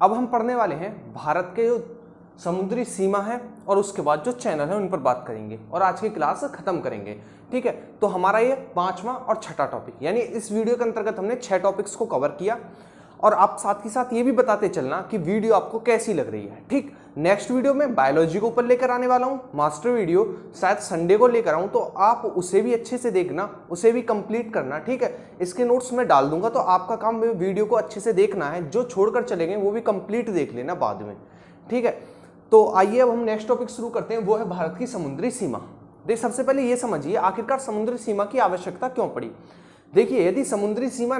अब हम पढ़ने वाले हैं भारत के जो समुद्री सीमा है और उसके बाद जो चैनल है उन पर बात करेंगे और आज की क्लास खत्म करेंगे। ठीक है, तो हमारा ये 5वां और 6ठा टॉपिक, यानी इस वीडियो के अंतर्गत हमने 6 टॉपिक्स को कवर किया। और आप साथ ही साथ ये भी बताते चलना कि वीडियो आपको कैसी लग रही है। ठीक, नेक्स्ट वीडियो में बायोलॉजी के ऊपर लेकर आने वाला हूँ, मास्टर वीडियो शायद संडे को लेकर आऊँ, तो आप उसे भी अच्छे से देखना, उसे भी कंप्लीट करना। ठीक है, इसके नोट्स मैं डाल दूंगा, तो आपका काम वीडियो को अच्छे से देखना है, जो छोड़कर चले गए वो भी कंप्लीट देख लेना बाद में। ठीक है, तो आइए अब हम नेक्स्ट टॉपिक शुरू करते हैं, वो है भारत की समुद्री सीमा। देखिए, सबसे पहले ये समझिए आखिरकार समुद्री सीमा की आवश्यकता क्यों पड़ी। देखिए, यदि समुद्री सीमा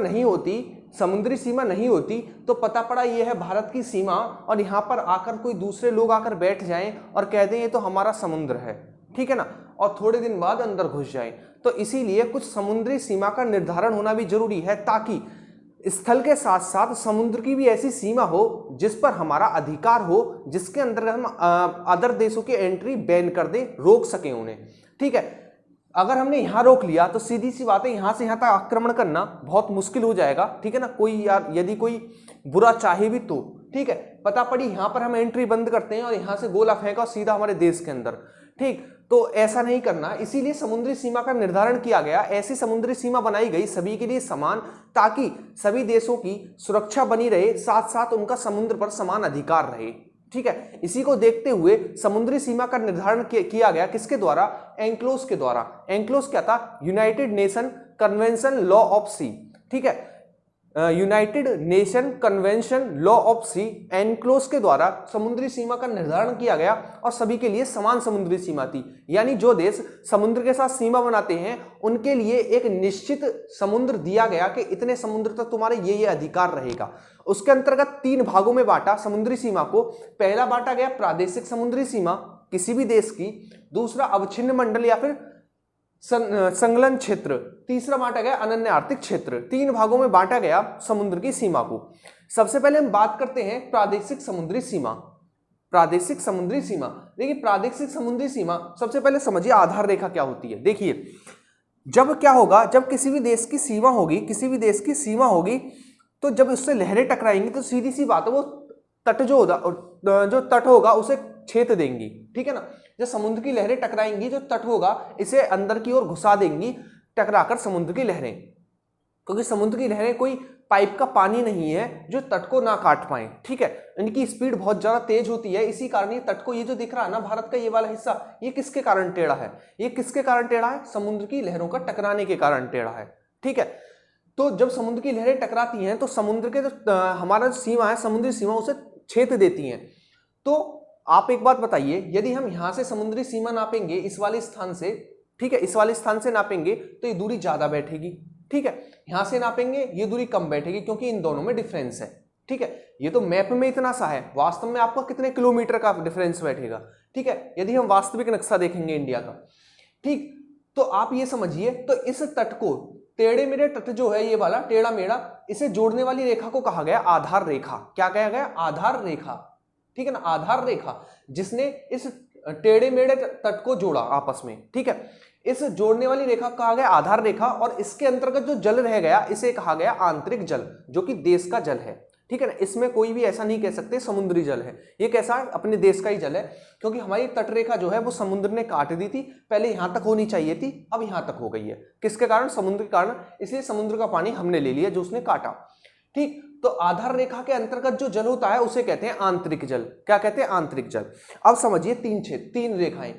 नहीं होती तो पता पड़ा ये है भारत की सीमा, और यहाँ पर आकर कोई दूसरे लोग आकर बैठ जाएं और कह दें ये तो हमारा समुद्र है, ठीक है ना, और थोड़े दिन बाद अंदर घुस जाएं। तो इसीलिए कुछ समुद्री सीमा का निर्धारण होना भी जरूरी है, ताकि स्थल के साथ साथ समुद्र की भी ऐसी सीमा हो जिस पर हमारा अधिकार हो, जिसके अंदर हम अदर देशों की एंट्री बैन कर दें, रोक सकें उन्हें। ठीक है, अगर हमने यहाँ रोक लिया तो सीधी सी बात है यहाँ से यहाँ तक आक्रमण करना बहुत मुश्किल हो जाएगा, ठीक है ना। कोई यार यदि कोई बुरा चाहे भी तो, ठीक है, पता पड़ी यहाँ पर हम एंट्री बंद करते हैं और यहाँ से गोला फेंका सीधा हमारे देश के अंदर, ठीक, तो ऐसा नहीं करना। इसीलिए समुद्री सीमा का निर्धारण किया गया, ऐसी समुद्री सीमा बनाई गई सभी के लिए समान, ताकि सभी देशों की सुरक्षा बनी रहे, साथ साथ उनका समुद्र पर समान अधिकार रहे, ठीक है। इसी को देखते हुए समुद्री सीमा का निर्धारण किया गया किसके द्वारा? एंक्लोज के द्वारा। एंक्लोज क्या था? United Nation Convention law of sea, ठीक है, United Nation Convention law of sea, UNCLOS के द्वारा समुद्री सीमा का निर्धारण किया गया और सभी के लिए समान समुद्री सीमा थी। यानी जो देश समुद्र के साथ सीमा बनाते हैं उनके लिए एक निश्चित समुद्र दिया गया कि इतने समुद्र तक तुम्हारे ये अधिकार रहेगा। उसके अंतर्गत 3 भागों में बांटा समुद्री सीमा को। पहला बांटा गया प्रादेशिक समुद्री सीमा किसी भी देश की, दूसरा अवच्छिन्न मंडल या फिर संलग्न क्षेत्र, तीसरा बांटा गया अनन्य आर्थिक क्षेत्र। 3 भागों में बांटा गया समुद्र की सीमा को। सबसे पहले हम बात करते हैं प्रादेशिक समुद्री सीमा। प्रादेशिक समुद्री सीमा, देखिए प्रादेशिक समुद्री सीमा सबसे पहले समझिए आधार रेखा क्या होती है। देखिए जब क्या होगा, जब किसी भी देश की सीमा होगी, किसी भी देश की सीमा होगी, तो जब उससे लहरें टकराएंगी तो सीधी सी बात है वो तट जो तट होगा उसे छेद देंगी, ठीक है ना। जब समुद्र की लहरें टकराएंगी, जो तट होगा इसे अंदर की ओर घुसा देंगी, टकराकर समुद्र की लहरें, क्योंकि समुद्र की लहरें कोई पाइप का पानी नहीं है जो तट को ना काट पाए, ठीक है। इनकी स्पीड बहुत ज्यादा तेज होती है, इसी कारण ये तट को, ये जो दिख रहा है ना भारत का ये वाला हिस्सा, ये किसके कारण टेढ़ा है? ये किसके कारण टेढ़ा है? समुद्र की लहरों का टकराने के कारण टेढ़ा है, ठीक है। तो जब समुद्र की लहरें टकराती हैं तो समुद्र के जो हमारा सीमा है, समुद्री सीमा, उसे छेद देती हैं। तो आप एक बात बताइए, यदि हम यहां से समुद्री सीमा नापेंगे इस वाले स्थान से, ठीक है, इस वाले स्थान से नापेंगे तो ये दूरी ज्यादा बैठेगी, ठीक है। यहां से नापेंगे ये दूरी कम बैठेगी, क्योंकि इन दोनों में डिफरेंस है, ठीक है। ये तो मैप में इतना सा है, वास्तव में आपको कितने किलोमीटर का डिफरेंस बैठेगा, ठीक है, यदि हम वास्तविक नक्शा देखेंगे इंडिया का, ठीक। तो आप ये समझिए, तो इस तट को, टेढ़े मेढ़े तट जो है ये वाला टेढ़ा मेढ़ा, इसे जोड़ने वाली रेखा को कहा गया आधार रेखा। क्या कहा गया? आधार रेखा, ठीक है ना, आधार रेखा, जिसने इस टेढ़े मेढ़े तट को जोड़ा आपस में, ठीक है। इस जोड़ने वाली रेखा कहा गया आधार रेखा, और इसके अंतर्गत जो जल रह गया इसे कहा गया आंतरिक जल, जो कि देश का जल है, ठीक है ना। इसमें कोई भी ऐसा नहीं कह सकते समुद्री जल है, ये कैसा है? अपने देश का ही जल है, क्योंकि हमारी तट रेखा जो है वो समुद्र ने काट दी थी, पहले यहां तक होनी चाहिए थी, अब यहां तक हो गई है। किसके कारण? समुद्र के कारण, इसलिए समुद्र का पानी हमने ले लिया जो उसने काटा, ठीक। तो आधार रेखा के अंतर्गत जो जल होता है उसे कहते हैं आंतरिक जल। क्या कहते हैं? आंतरिक जल। अब समझिए 3 रेखाएं,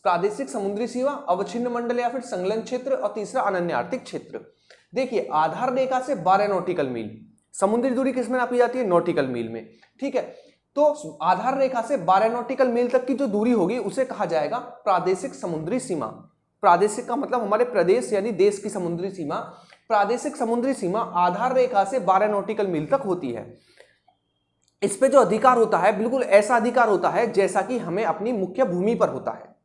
प्रादेशिक समुद्री सीमा, अवच्छिन्न मंडल या फिर संलग्न क्षेत्र, और तीसरा अनन्य आर्थिक क्षेत्र। देखिए आधार रेखा से 12 नॉटिकल मील समुद्री दूरी किसमें नापी जाती है? नॉटिकल मील में, ठीक है। तो आधार रेखा से 12 नॉटिकल मील तक की जो दूरी होगी उसे कहा जाएगा प्रादेशिक समुद्री सीमा। प्रादेशिक का मतलब हमारे प्रदेश यानी देश की समुद्री सीमा। प्रादेशिक समुद्री सीमा आधार रेखा से 12 नॉटिकल मील तक होती है। इस पे जो अधिकार होता है बिल्कुल ऐसा अधिकार होता है जैसा कि हमें अपनी मुख्य भूमि पर होता है,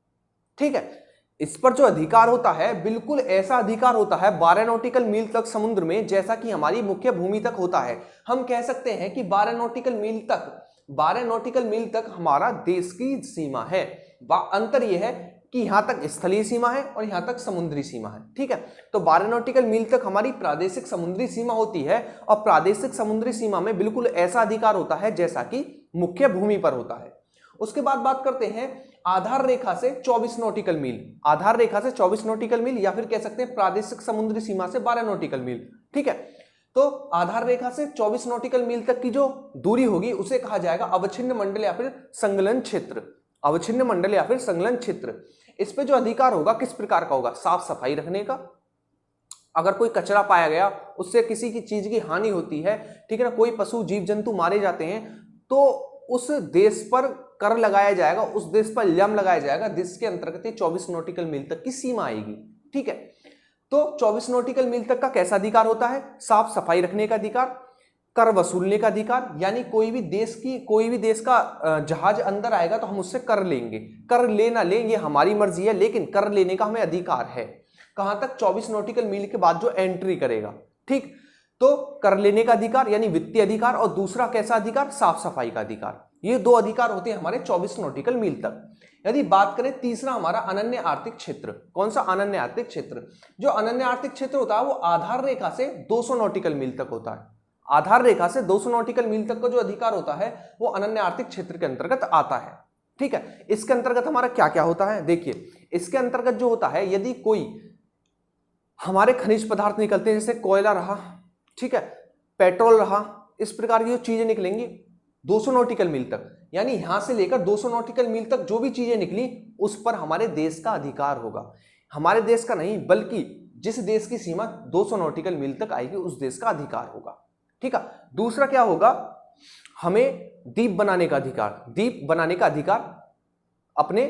ठीक है। इस पर जो अधिकार होता है बिल्कुल ऐसा अधिकार होता है 12 नॉटिकल मील तक समुद्र में, जैसा कि हमारी मुख्य भूमि तक होता है। हम कह सकते हैं कि 12 नॉटिकल मील तक हमारा देश की सीमा है। अंतर यह है कि यहां तक स्थलीय सीमा है और यहां तक समुद्री सीमा है, ठीक है। तो 12 नॉटिकल मील तक हमारी प्रादेशिक समुद्री सीमा होती है, और प्रादेशिक समुद्री सीमा में बिल्कुल ऐसा अधिकार होता है जैसा कि मुख्य भूमि पर होता है। उसके बाद बात करते हैं आधार रेखा से 24 नॉटिकल मील। आधार रेखा से 24 नॉटिकल मील, या फिर कह सकते हैं प्रादेशिक समुद्री सीमा से 12 नॉटिकल मील, ठीक है। तो आधार रेखा से 24 नॉटिकल मील तक की जो दूरी होगी उसे कहा जाएगा अवच्छिन्न मंडल या फिर संलग्न क्षेत्र। अवच्छिन्न मंडल या फिर संलग्न क्षेत्र। इस पे जो अधिकार होगा किस प्रकार का होगा? साफ सफाई रखने का। अगर कोई कचरा पाया गया, उससे किसी की चीज की हानि होती है, ठीक है ना, कोई पशु जीव जंतु मारे जाते हैं, तो उस देश पर कर लगाया जाएगा, उस देश पर इल्जाम लगाया जाएगा जिसके अंतर्गत 24 नॉटिकल मील तक की सीमा आएगी, ठीक है। तो 24 नॉटिकल मील तक का कैसा अधिकार होता है? साफ सफाई रखने का अधिकार, कर वसूलने का अधिकार, यानी कोई भी देश का जहाज अंदर आएगा तो हम उससे कर लेंगे, कर ले ना ले ये हमारी मर्जी है, लेकिन कर लेने का हमें अधिकार है। कहां तक? 24 नॉटिकल मील के बाद जो एंट्री करेगा, ठीक। तो तो कर लेने का अधिकार यानी वित्तीय अधिकार, और दूसरा कैसा अधिकार, साफ सफाई का अधिकार। ये दो अधिकार होते हैं हमारे 24 नॉटिकल मील तक। यदि बात करें तीसरा हमारा अनन्य आर्थिक क्षेत्र, कौन सा, अनन्य आर्थिक क्षेत्र। जो अनन्य आर्थिक क्षेत्र होता है वो आधार रेखा से 200 नॉटिकल मील तक होता है। आधार रेखा से 200 नॉटिकल मील तक का जो अधिकार होता है वो अनन्य आर्थिक क्षेत्र के अंतर्गत आता है। ठीक है, इसके अंतर्गत हमारा क्या क्या होता है, देखिए इसके अंतर्गत जो होता है, यदि कोई हमारे खनिज पदार्थ निकलते हैं, जैसे कोयला रहा, ठीक है, पेट्रोल रहा, इस प्रकार की जो चीजें निकलेंगी 200 नॉटिकल मील तक, यानी यहां से लेकर 200 नॉटिकल मील तक जो भी चीजें निकली उस पर हमारे देश का अधिकार होगा। हमारे देश का नहीं, बल्कि जिस देश की सीमा 200 नॉटिकल मील तक आएगी उस देश का अधिकार होगा। ठीक है, दूसरा क्या होगा, हमें द्वीप बनाने का अधिकार, द्वीप बनाने का अधिकार अपने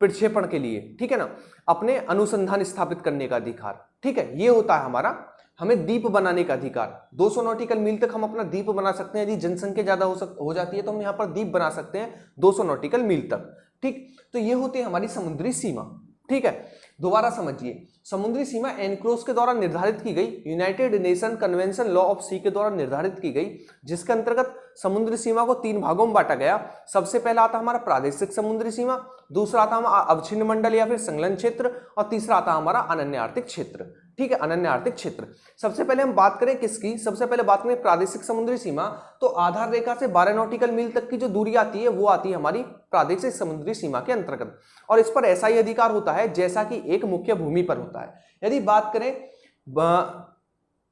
प्रक्षेपण के लिए, ठीक है ना, अपने अनुसंधान स्थापित करने का अधिकार। ठीक है, ये होता है हमारा, हमें द्वीप बनाने का अधिकार। 200 नॉटिकल मील तक हम अपना द्वीप बना सकते हैं। यदि जनसंख्या ज्यादा हो जाती है तो हम यहाँ पर द्वीप बना सकते हैं 200 नॉटिकल मील तक। ठीक, तो ये होती है हमारी समुद्री सीमा। ठीक है, दोबारा समझिए, समुद्री सीमा एनक्लोज के द्वारा निर्धारित की गई, United Nation Convention law of sea के द्वारा निर्धारित की गई, जिसके अंतर्गत समुद्री सीमा को 3 भागों में बांटा गया। सबसे पहला आता हमारा प्रादेशिक समुद्री सीमा, दूसरा आता हमारा अवच्छिन्न मंडल या फिर संलग्न क्षेत्र, और तीसरा आता हमारा अनन्य आर्थिक क्षेत्र। ठीक है, अनन्य आर्थिक क्षेत्र। सबसे पहले हम बात करें किसकी, सबसे पहले बात करें प्रादेशिक समुद्री सीमा, तो आधार रेखा से 12 नॉटिकल मील तक की जो दूरी आती है वो आती है हमारी प्रादेशिक समुद्री सीमा के अंतर्गत, और इस पर ऐसा ही अधिकार होता है जैसा कि एक मुख्य भूमि पर होता है। यदि बात करें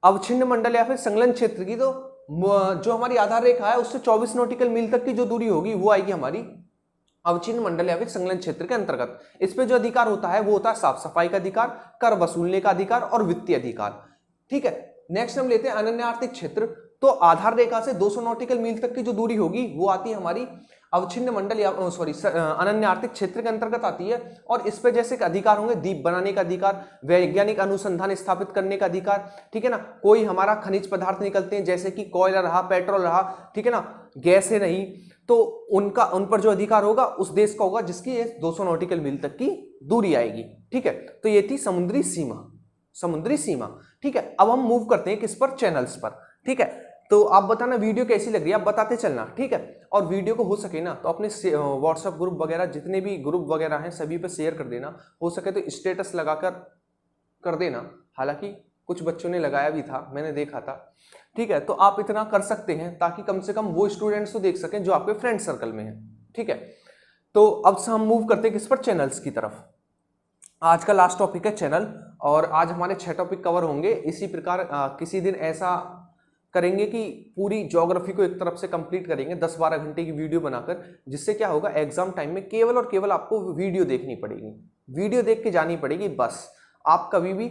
अवच्छिन्न मंडल या फिर संलग्न क्षेत्र की, तो जो हमारी आधार रेखा है उससे 24 नॉटिकल मील तक की जो दूरी होगी वो आएगी हमारी अवच्छिन्न मंडल या फिर संलग्न क्षेत्र के अंतर्गत। इस पे जो अधिकार होता है वो होता है साफ सफाई का अधिकार, कर वसूलने का अधिकार और वित्तीय अधिकार। ठीक है, नेक्स्ट हम लेते हैं अनन्य आर्थिक क्षेत्र। तो आधार रेखा से 200 नॉटिकल मील तक की जो दूरी होगी वो आती है हमारी अवच्छिन्न मंडल या अनन्य आर्थिक क्षेत्र के अंतर्गत आती है, और इस पे जैसे अधिकार होंगे द्वीप बनाने का अधिकार, वैज्ञानिक अनुसंधान स्थापित करने का अधिकार, ठीक है ना, कोई हमारा खनिज पदार्थ निकलते हैं जैसे कि कोयला रहा, पेट्रोल रहा, ठीक है ना, गैसें नहीं, तो उन पर जो अधिकार होगा उस देश का होगा जिसकी 200 नॉटिकल मील तक की दूरी आएगी। ठीक है, तो ये थी समुद्री सीमा, समुद्री सीमा। ठीक है, अब हम मूव करते हैं किस पर, चैनल्स पर। ठीक है, तो आप बताना वीडियो कैसी लग रही है, आप बताते चलना। ठीक है, और वीडियो को हो सके ना तो अपने व्हाट्सएप ग्रुप वगैरह, जितने भी ग्रुप वगैरह हैं सभी पे शेयर कर देना, हो सके तो स्टेटस लगाकर कर देना। हालांकि कुछ बच्चों ने लगाया भी था, मैंने देखा था। ठीक है, तो आप इतना कर सकते हैं ताकि कम से कम वो स्टूडेंट्स तो देख सकें जो आपके फ्रेंड सर्कल में हैं। ठीक है, तो अब से हम मूव करते हैं किस पर, चैनल्स की तरफ। आज का लास्ट टॉपिक है चैनल, और आज हमारे 6 टॉपिक कवर होंगे। इसी प्रकार किसी दिन ऐसा करेंगे कि पूरी ज्योग्राफी को एक तरफ से कंप्लीट करेंगे 10-12 घंटे की वीडियो बनाकर, जिससे क्या होगा एग्जाम टाइम में केवल और केवल आपको वीडियो देखनी पड़ेगी, वीडियो देख के जानी पड़ेगी बस। आप कभी भी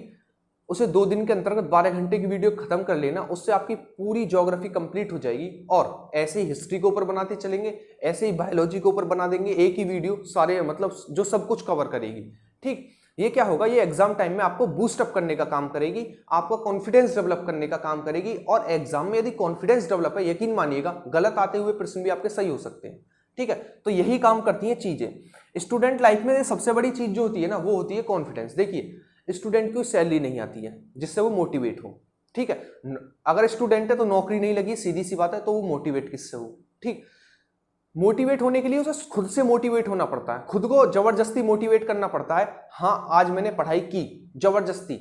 उसे 2 दिन के अंतर्गत 12 घंटे की वीडियो खत्म कर लेना, उससे आपकी पूरी ज्योग्राफी कंप्लीट हो जाएगी। और ऐसे ही हिस्ट्री के ऊपर बनाते चलेंगे, ऐसे ही बायोलॉजी के ऊपर बना देंगे, एक ही वीडियो सारे मतलब जो सब कुछ कवर करेगी। ठीक, ये क्या होगा, ये एग्जाम टाइम में आपको बूस्ट अप करने का काम करेगी, आपका कॉन्फिडेंस डेवलप करने का काम करेगी। और एग्जाम में यदि कॉन्फिडेंस डेवलप है, यकीन मानिएगा गलत आते हुए प्रश्न भी आपके सही हो सकते हैं। ठीक है, तो यही काम करती हैं चीजें। स्टूडेंट लाइफ में सबसे बड़ी चीज जो होती है ना वो होती है कॉन्फिडेंस। देखिए, स्टूडेंट को सैलरी नहीं आती है जिससे वो मोटिवेट हो। ठीक है, अगर स्टूडेंट है तो नौकरी नहीं लगी, सीधी सी बात है, तो वो मोटिवेट किससे हो। ठीक, मोटिवेट होने के लिए उसे खुद से मोटिवेट होना पड़ता है, खुद को जबरदस्ती मोटिवेट करना पड़ता है। हाँ, आज मैंने पढ़ाई की जबरदस्ती,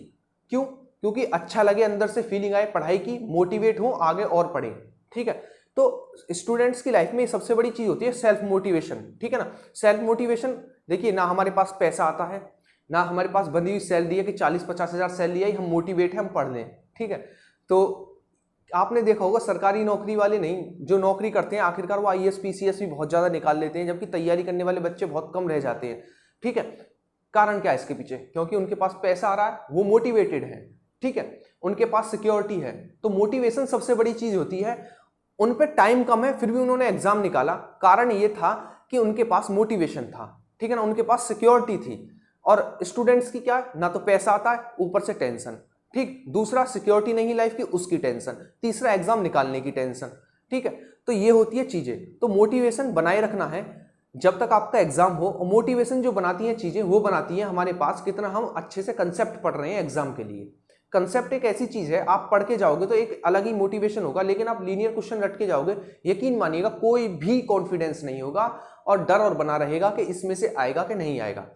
क्यों, क्योंकि अच्छा लगे, अंदर से फीलिंग आए, पढ़ाई की, मोटिवेट हो, आगे और पढ़े। ठीक है, तो स्टूडेंट्स की लाइफ में सबसे बड़ी चीज होती है सेल्फ मोटिवेशन। ठीक है ना, सेल्फ मोटिवेशन। देखिए, ना हमारे पास पैसा आता है, ना हमारे पास बंधी हुई सैलरी है कि 40-50 हज़ार सैलरी आई, हम मोटिवेट है, हम पढ़ लें। ठीक है, तो आपने देखा होगा सरकारी नौकरी वाले नहीं, जो नौकरी करते हैं आखिरकार वो IAS PCS भी बहुत ज्यादा निकाल लेते हैं, जबकि तैयारी करने वाले बच्चे बहुत कम रह जाते हैं। ठीक है, कारण क्या है इसके पीछे, क्योंकि उनके पास पैसा आ रहा है, वो मोटिवेटेड है। ठीक है, उनके पास सिक्योरिटी है। तो मोटिवेशन सबसे बड़ी चीज होती है। उन पे टाइम कम है फिर भी उन्होंने एग्जाम निकाला, कारण ये था कि उनके पास मोटिवेशन था। ठीक है ना, उनके पास सिक्योरिटी थी। और स्टूडेंट्स की क्या, ना तो पैसा आता है, ऊपर से टेंशन। ठीक, दूसरा सिक्योरिटी नहीं लाइफ की, उसकी टेंशन, तीसरा एग्जाम निकालने की टेंशन। ठीक है, तो ये होती है चीजें। तो मोटिवेशन बनाए रखना है जब तक आपका एग्जाम हो। और मोटिवेशन जो बनाती है चीजें वो बनाती है हमारे पास कितना हम अच्छे से कंसेप्ट पढ़ रहे हैं एग्जाम के लिए। कंसेप्ट एक ऐसी चीज है, आप पढ़ के जाओगे तो एक अलग ही मोटिवेशन होगा, लेकिन आप लीनियर क्वेश्चन रट के जाओगे, यकीन मानिएगा कोई भी कॉन्फिडेंस नहीं होगा और डर और बना रहेगा कि इसमें से आएगा कि नहीं आएगा।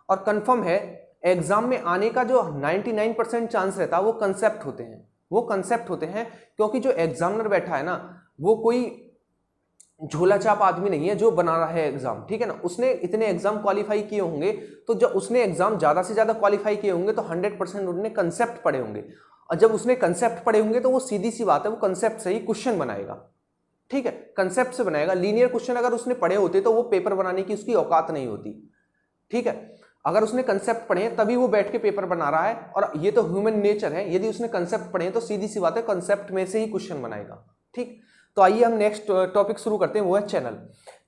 और कंफर्म है एग्जाम में आने का जो 99% चांस रहता है वो कंसेप्ट होते हैं, वो कंसेप्ट होते हैं, क्योंकि जो एग्जामिनर बैठा है ना वो कोई झोला छाप आदमी नहीं है जो बना रहा है एग्जाम, ठीक है ना। उसने इतने एग्जाम क्वालिफाई किए होंगे, तो जब उसने एग्जाम ज्यादा से ज्यादा क्वालिफाई किए होंगे तो 100% उसने कंसेप्ट पढ़े होंगे, और जब उसने कंसेप्ट पढ़े होंगे तो वो सीधी सी बात है वो कंसेप्ट से ही क्वेश्चन बनाएगा, ठीक है, कंसेप्ट से बनाएगा। लीनियर क्वेश्चन अगर उसने पढ़े होते तो वो पेपर बनाने की उसकी औकात नहीं होती, ठीक है। अगर उसने कंसेप्ट पढ़े तभी वो बैठ के पेपर बना रहा है, और ये तो ह्यूमन नेचर है, यदि उसने कंसेप्ट पढ़े तो सीधी सी बात है कंसेप्ट में से ही क्वेश्चन बनाएगा, ठीक। तो आइए हम नेक्स्ट टॉपिक शुरू करते हैं, वो है चैनल।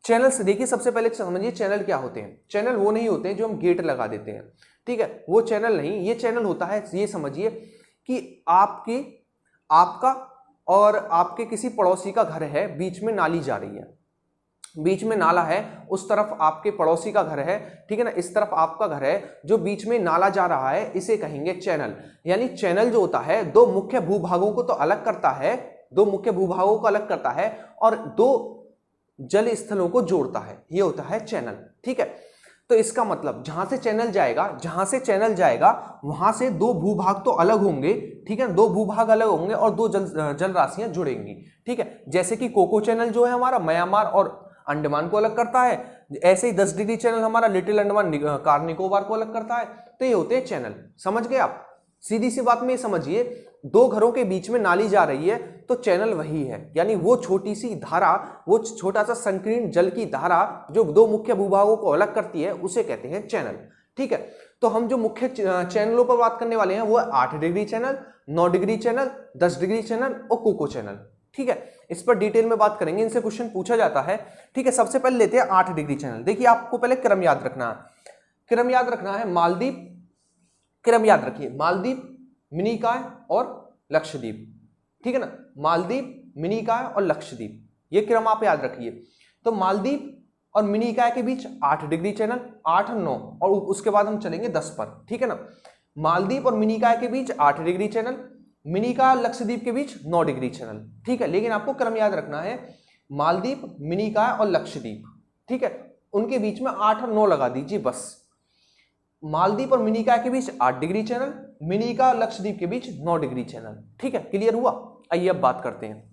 चैनल से देखिए, सबसे पहले समझिए चैनल क्या होते हैं। चैनल वो नहीं होते हैं जो हम गेट लगा देते हैं, ठीक है, वो चैनल नहीं। ये चैनल होता है, ये समझिए कि आपका और आपके किसी पड़ोसी का घर है, बीच में नाली जा रही है, बीच में नाला है, उस तरफ आपके पड़ोसी का घर है, ठीक है ना, इस तरफ आपका घर है, जो बीच में नाला जा रहा है इसे कहेंगे चैनल। यानी चैनल जो होता है दो मुख्य भूभागों को तो अलग करता है, दो मुख्य भूभागों को अलग करता है और दो जल स्थलों को जोड़ता है, ये होता है चैनल, ठीक है। तो इसका मतलब जहां से चैनल जाएगा वहां से दो भूभाग तो अलग होंगे, ठीक है, दो भूभाग अलग होंगे और दो जल राशियां जुड़ेंगी, ठीक है। जैसे कि कोको चैनल जो है हमारा म्यांमार और अंडमान को अलग करता है, ऐसे ही 10 डिग्री चैनल हमारा लिटिल अंडमान कार निकोबार को अलग करता है। तो ये होते हैं चैनल, समझ गए आप। सीधी सी बात में ये समझिए, दो घरों के बीच में नाली जा रही है तो चैनल वही है, यानी वो छोटी सी धारा, वो छोटा सा संकीर्ण जल की धारा जो दो मुख्य भूभागों को अलग करती है उसे कहते हैं चैनल, ठीक है। तो हम जो मुख्य चैनलों पर बात करने वाले हैं वो है 8 degree channel, 9 degree channel, 10 degree channel और कोको चैनल, ठीक है। इस पर डिटेल में बात करेंगे, इनसे क्वेश्चन पूछा जाता है, ठीक है। सबसे पहले लेते हैं 8 डिग्री चैनल। देखिए आपको पहले क्रम याद रखना है, क्रम याद रखना है। मालदीव, क्रम याद रखिए, मालदीव, मिनिकॉय और लक्षद्वीप, ठीक है ना, मालदीव, मिनिकॉय और लक्षद्वीप, ये क्रम आप याद रखिए। तो मालदीव और मिनिकॉय के बीच 8 डिग्री चैनल, 8 और 9, और उसके बाद हम चलेंगे 10 पर, ठीक है ना। मालदीव और मिनिकॉय के बीच 8 डिग्री चैनल, मिनिकॉय लक्षद्वीप के बीच 9 डिग्री चैनल, ठीक है। लेकिन आपको क्रम याद रखना है, मालदीव, मिनिकॉय और लक्षद्वीप, ठीक है, उनके बीच में 8 और 9 लगा दीजिए बस। मालदीव और मिनिकॉय के बीच 8 डिग्री चैनल, मिनिकॉय और लक्षद्वीप के बीच 9 डिग्री चैनल, ठीक है, क्लियर हुआ। आइए अब बात करते हैं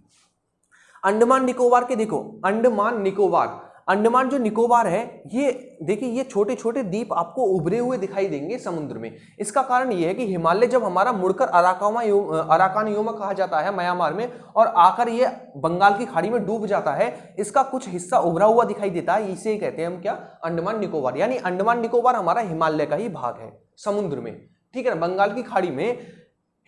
अंडमान निकोबार के। देखो अंडमान निकोबार, अंडमान जो निकोबार है, ये देखिए ये छोटे छोटे द्वीप आपको उभरे हुए दिखाई देंगे समुद्र में। इसका कारण ये है कि हिमालय जब हमारा मुड़कर अराकान योमा कहा जाता है म्यांमार में, और आकर ये बंगाल की खाड़ी में डूब जाता है, इसका कुछ हिस्सा उभरा हुआ दिखाई देता है, इसे कहते हैं हम क्या, अंडमान निकोबार। यानी अंडमान निकोबार हमारा हिमालय का ही भाग है समुद्र में, ठीक है ना, बंगाल की खाड़ी में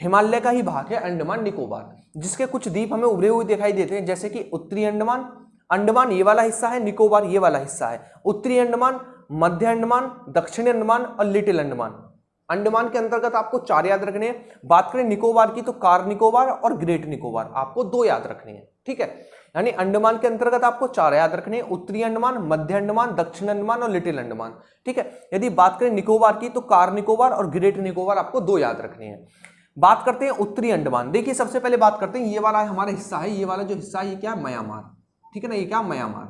हिमालय का ही भाग है अंडमान निकोबार, जिसके कुछ द्वीप हमें उभरे हुए दिखाई देते हैं, जैसे कि उत्तरी अंडमान, अंडमान ये वाला हिस्सा है, निकोबार ये वाला हिस्सा है, उत्तरी अंडमान, मध्य अंडमान, दक्षिणी अंडमान और लिटिल अंडमान। अंडमान के अंतर्गत आपको 4 याद रखने हैं। बात करें निकोबार की तो कार निकोबार और ग्रेट निकोबार, आपको 2 याद रखने हैं, ठीक है। यानी अंडमान के अंतर्गत आपको 4 याद रखने हैं, उत्तरी अंडमान, मध्य अंडमान, दक्षिण अंडमान और लिटिल अंडमान, ठीक है। यदि बात करें निकोबार की तो कार निकोबार और ग्रेट निकोबार आपको 2 याद रखने हैं। बात करते हैं उत्तरी अंडमान। देखिए सबसे पहले बात करते हैं, ये वाला हमारा हिस्सा है, ये वाला जो हिस्सा है ये क्या है, म्यांमार, ठीक है ना, ये क्या, म्यांमार,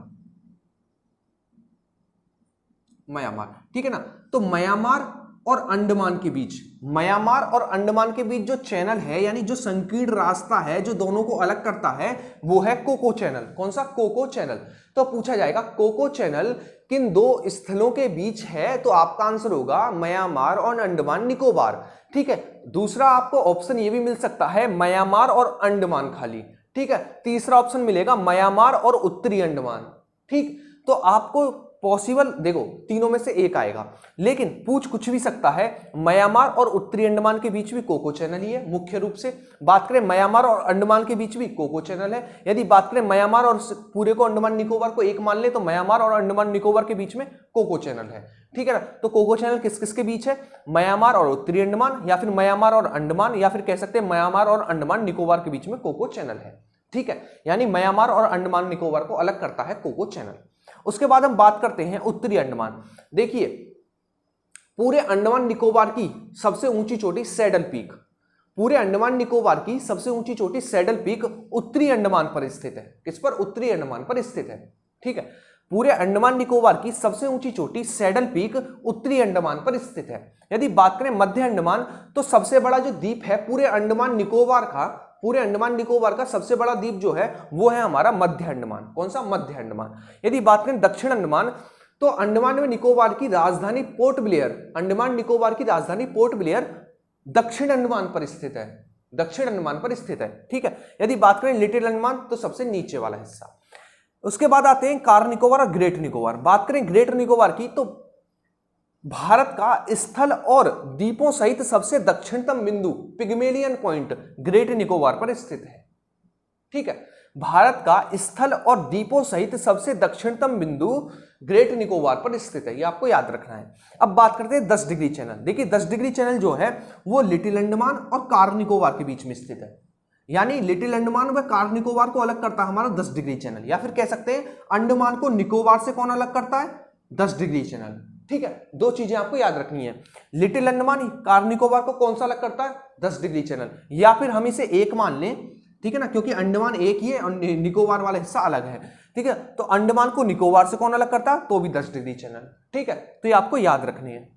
म्यांमार, ठीक है ना। तो म्यांमार और अंडमान के बीच, म्यांमार और अंडमान के बीच जो चैनल है, यानी जो संकीर्ण रास्ता है जो दोनों को अलग करता है, वो है कोको चैनल। कौन सा, कोको चैनल। तो पूछा जाएगा कोको चैनल किन 2 स्थलों के बीच है, तो आपका आंसर होगा म्यांमार और अंडमान निकोबार, ठीक है। दूसरा आपको ऑप्शन ये भी मिल सकता है म्यांमार और अंडमान खाली, ठीक है। तीसरा ऑप्शन मिलेगा म्यांमार और उत्तरी अंडमान, ठीक। तो आपको पॉसिबल देखो तीनों में से एक आएगा, लेकिन पूछ कुछ भी सकता है। म्यांमार और उत्तरी अंडमान के बीच भी कोको चैनल ही है मुख्य रूप से। बात करें म्यांमार और अंडमान के बीच भी कोको चैनल है। यदि बात करें म्यांमार और पूरे को अंडमान निकोबार को एक मान ले तो म्यांमार और अंडमान निकोबार के बीच में कोको चैनल है, ठीक है ना। तो कोको चैनल किस किस के बीच है, म्यांमार और उत्तरी अंडमान, या फिर म्यांमार और अंडमान, या फिर कह सकते हैं म्यांमार और अंडमान निकोबार के बीच में कोको चैनल है, ठीक है। यानी म्यांमार और अंडमान निकोबार को अलग करता है कोको चैनल। उसके बाद हम बात करते हैं उत्तरी अंडमान। देखिए पूरे अंडमान निकोबार की सबसे ऊंची चोटी सैडल पीक, पूरे अंडमान निकोबार की सबसे ऊंची चोटी सैडल पीक उत्तरी अंडमान पर स्थित है। किस पर? उत्तरी अंडमान पर स्थित है। ठीक है, पूरे अंडमान निकोबार की सबसे ऊंची चोटी सैडल पीक उत्तरी अंडमान पर स्थित है। यदि बात करें मध्य अंडमान, तो सबसे बड़ा जो द्वीप है पूरे अंडमान निकोबार का, पूरे अंडमान निकोबार का सबसे बड़ा द्वीप जो है वो है हमारा मध्य अंडमान। कौन सा? मध्य अंडमान। यदि बात करें दक्षिण अंडमान, तो अंडमान में निकोबार की राजधानी पोर्ट ब्लेयर, अंडमान निकोबार की राजधानी पोर्ट ब्लेयर दक्षिण अंडमान पर स्थित है। दक्षिण अंडमान पर स्थित है। ठीक है, यदि बात करें लिटिल अंडमान, तो सबसे नीचे वाला हिस्सा। उसके बाद आते हैं कार निकोबार और ग्रेट निकोबार। बात करें ग्रेट निकोबार की, तो भारत का स्थल और द्वीपों सहित सबसे दक्षिणतम बिंदु पिग्मेलियन पॉइंट ग्रेट निकोबार पर स्थित है। ठीक है, भारत का स्थल और द्वीपों सहित सबसे दक्षिणतम बिंदु ग्रेट निकोबार पर स्थित है। ये आपको याद रखना है। अब बात करते हैं 10 डिग्री चैनल। देखिए 10 डिग्री चैनल जो है वो लिटिल अंडमान और कार निकोबार के बीच में स्थित है। यानी लिटिल अंडमान व कार निकोबार को अलग करता है हमारा 10 डिग्री चैनल, या फिर कह सकते हैं अंडमान को निकोबार से कौन अलग करता है? 10 डिग्री चैनल। ठीक है, दो चीजें आपको याद रखनी है। लिटिल अंडमान कार निकोबार को कौन सा अलग करता है? 10 डिग्री चैनल। या फिर हम इसे एक मान लें, ठीक है ना, क्योंकि अंडमान एक ही है और निकोबार वाला हिस्सा अलग है। ठीक है, तो अंडमान को निकोबार से कौन अलग करता है? तो भी 10 डिग्री चैनल। ठीक है, तो ये आपको याद रखनी है,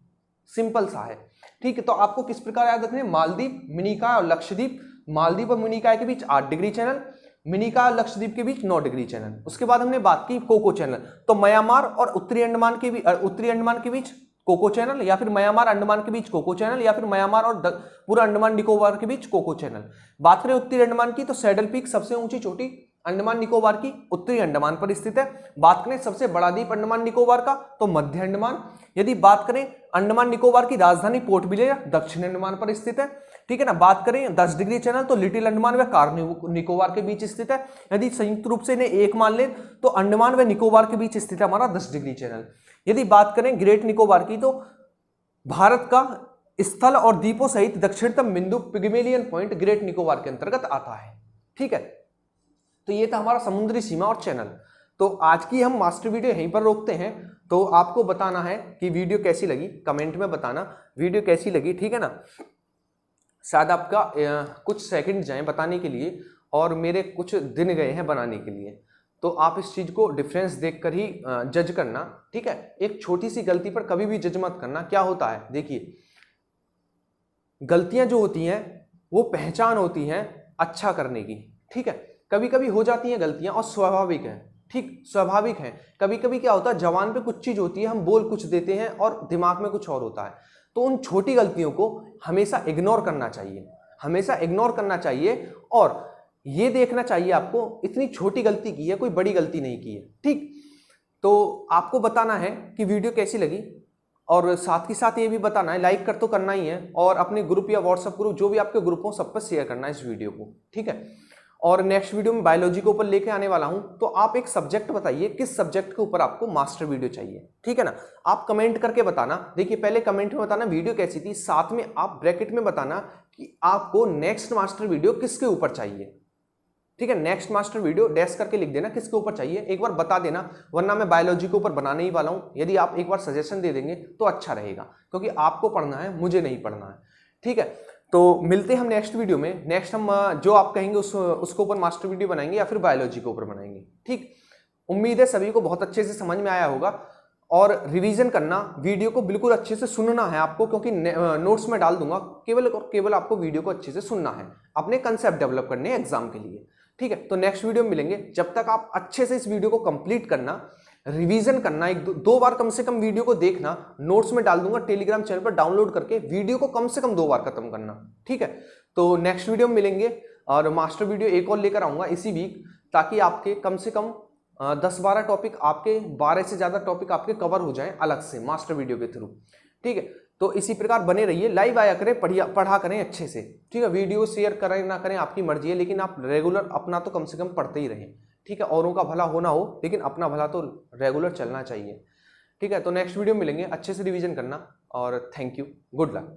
सिंपल सा है। ठीक है, तो आपको किस प्रकार याद रखनी है? मालदीव, मिनिकॉय और लक्षद्वीप। मालदीव और मिनिकॉय के बीच 8 डिग्री चैनल, मिनिकॉय और लक्षद्वीप के बीच 9 डिग्री चैनल। उसके बाद हमने बात की कोको चैनल, तो म्यांमार और उत्तरी अंडमान के बीच कोको चैनल, या फिर म्यांमार अंडमान के बीच कोको चैनल, या फिर म्यांमार और पूरा अंडमान निकोबार के बीच कोको चैनल। बात करें उत्तरी अंडमान की, तो सैडल पीक सबसे ऊंची चोटी अंडमान निकोबार की उत्तरी अंडमान पर स्थित है। बात करें सबसे बड़ा द्वीप अंडमान निकोबार का, तो मध्य अंडमान। यदि बात करें अंडमान निकोबार की राजधानी पोर्ट ब्लेयर दक्षिण अंडमान पर स्थित है। ठीक है ना, बात करें 10 डिग्री चैनल, तो लिटिल अंडमान व कार निकोबार के बीच स्थित है। यदि संयुक्त रूप से इन्हें एक मान लें, तो अंडमान व निकोबार के बीच स्थित है हमारा 10 डिग्री चैनल। यदि बात करें ग्रेट निकोबार की, तो भारत का स्थल और द्वीपों सहित दक्षिणतम बिंदु पिग्मेलियन पॉइंट ग्रेट निकोबार के अंतर्गत आता है। ठीक है, तो ये था हमारा समुद्री सीमा और चैनल। तो आज की हम मास्टर वीडियो यहीं पर रोकते हैं। तो आपको बताना है कि वीडियो कैसी लगी, कमेंट में बताना वीडियो कैसी लगी। ठीक है ना, शायद आपका कुछ सेकंड जाएं बताने के लिए और मेरे कुछ दिन गए हैं बनाने के लिए, तो आप इस चीज़ को डिफरेंस देखकर ही जज करना। ठीक है, एक छोटी सी गलती पर कभी भी जज मत करना। क्या होता है, देखिए गलतियां जो होती हैं वो पहचान होती हैं अच्छा करने की। ठीक है, कभी कभी हो जाती हैं गलतियां और स्वाभाविक है। ठीक, स्वाभाविक है। कभी कभी क्या होता है, जवान पे कुछ चीज होती है, हम बोल कुछ देते हैं और दिमाग में कुछ और होता है। तो उन छोटी गलतियों को हमेशा इग्नोर करना चाहिए, हमेशा इग्नोर करना चाहिए और ये देखना चाहिए आपको इतनी छोटी गलती की है, कोई बड़ी गलती नहीं की है। ठीक, तो आपको बताना है कि वीडियो कैसी लगी और साथ ही साथ ये भी बताना है, लाइक कर तो करना ही है और अपने ग्रुप या व्हाट्सएप ग्रुप जो भी आपके ग्रुप हो सब पर शेयर करना है इस वीडियो को। ठीक है, और नेक्स्ट वीडियो में बायोलॉजी के ऊपर लेके आने वाला हूं, तो आप एक सब्जेक्ट बताइए किस सब्जेक्ट के ऊपर आपको मास्टर वीडियो चाहिए। ठीक है ना, आप कमेंट करके बताना। देखिए पहले कमेंट में बताना वीडियो कैसी थी, साथ में आप ब्रैकेट में बताना कि आपको नेक्स्ट मास्टर वीडियो किसके ऊपर चाहिए। ठीक है, नेक्स्ट मास्टर वीडियो डैश करके लिख देना किसके ऊपर चाहिए, एक बार बता देना, वरना मैं बायोलॉजी के ऊपर बनाने ही वाला हूं। यदि आप एक बार सजेशन दे देंगे तो अच्छा रहेगा, क्योंकि आपको पढ़ना है, मुझे नहीं पढ़ना है। ठीक है, तो मिलते हैं हम नेक्स्ट वीडियो में। नेक्स्ट हम जो आप कहेंगे उसके ऊपर मास्टर वीडियो बनाएंगे या फिर बायोलॉजी के ऊपर बनाएंगे। ठीक, उम्मीद है सभी को बहुत अच्छे से समझ में आया होगा और रिवीजन करना, वीडियो को बिल्कुल अच्छे से सुनना है आपको, क्योंकि नोट्स में डाल दूंगा, केवल और केवल आपको वीडियो को अच्छे से सुनना है, अपने कंसेप्ट डेवलप करने हैं एग्जाम के लिए। ठीक है, तो नेक्स्ट वीडियो में मिलेंगे। जब तक आप अच्छे से इस वीडियो को कंप्लीट करना, रिवीजन करना, एक दो बार कम से कम वीडियो को देखना, नोट्स में डाल दूंगा टेलीग्राम चैनल पर, डाउनलोड करके वीडियो को कम से कम 2 बार खत्म करना। ठीक है, तो नेक्स्ट वीडियो में मिलेंगे और मास्टर वीडियो एक और लेकर आऊंगा इसी वीक, ताकि आपके कम से कम 10-12 टॉपिक, आपके 12 से ज्यादा टॉपिक आपके कवर हो जाएं अलग से मास्टर वीडियो के थ्रू। ठीक है, तो इसी प्रकार बने रहिए, लाइव आया करें, पढ़ा करें अच्छे से। ठीक है, वीडियो शेयर करें ना करें आपकी मर्जी है, लेकिन आप रेगुलर अपना तो कम से कम पढ़ते ही रहें। ठीक है, औरों का भला होना हो लेकिन अपना भला तो रेगुलर चलना चाहिए। ठीक है, तो नेक्स्ट वीडियो मिलेंगे, अच्छे से रिवीजन करना और थैंक यू, गुड लक।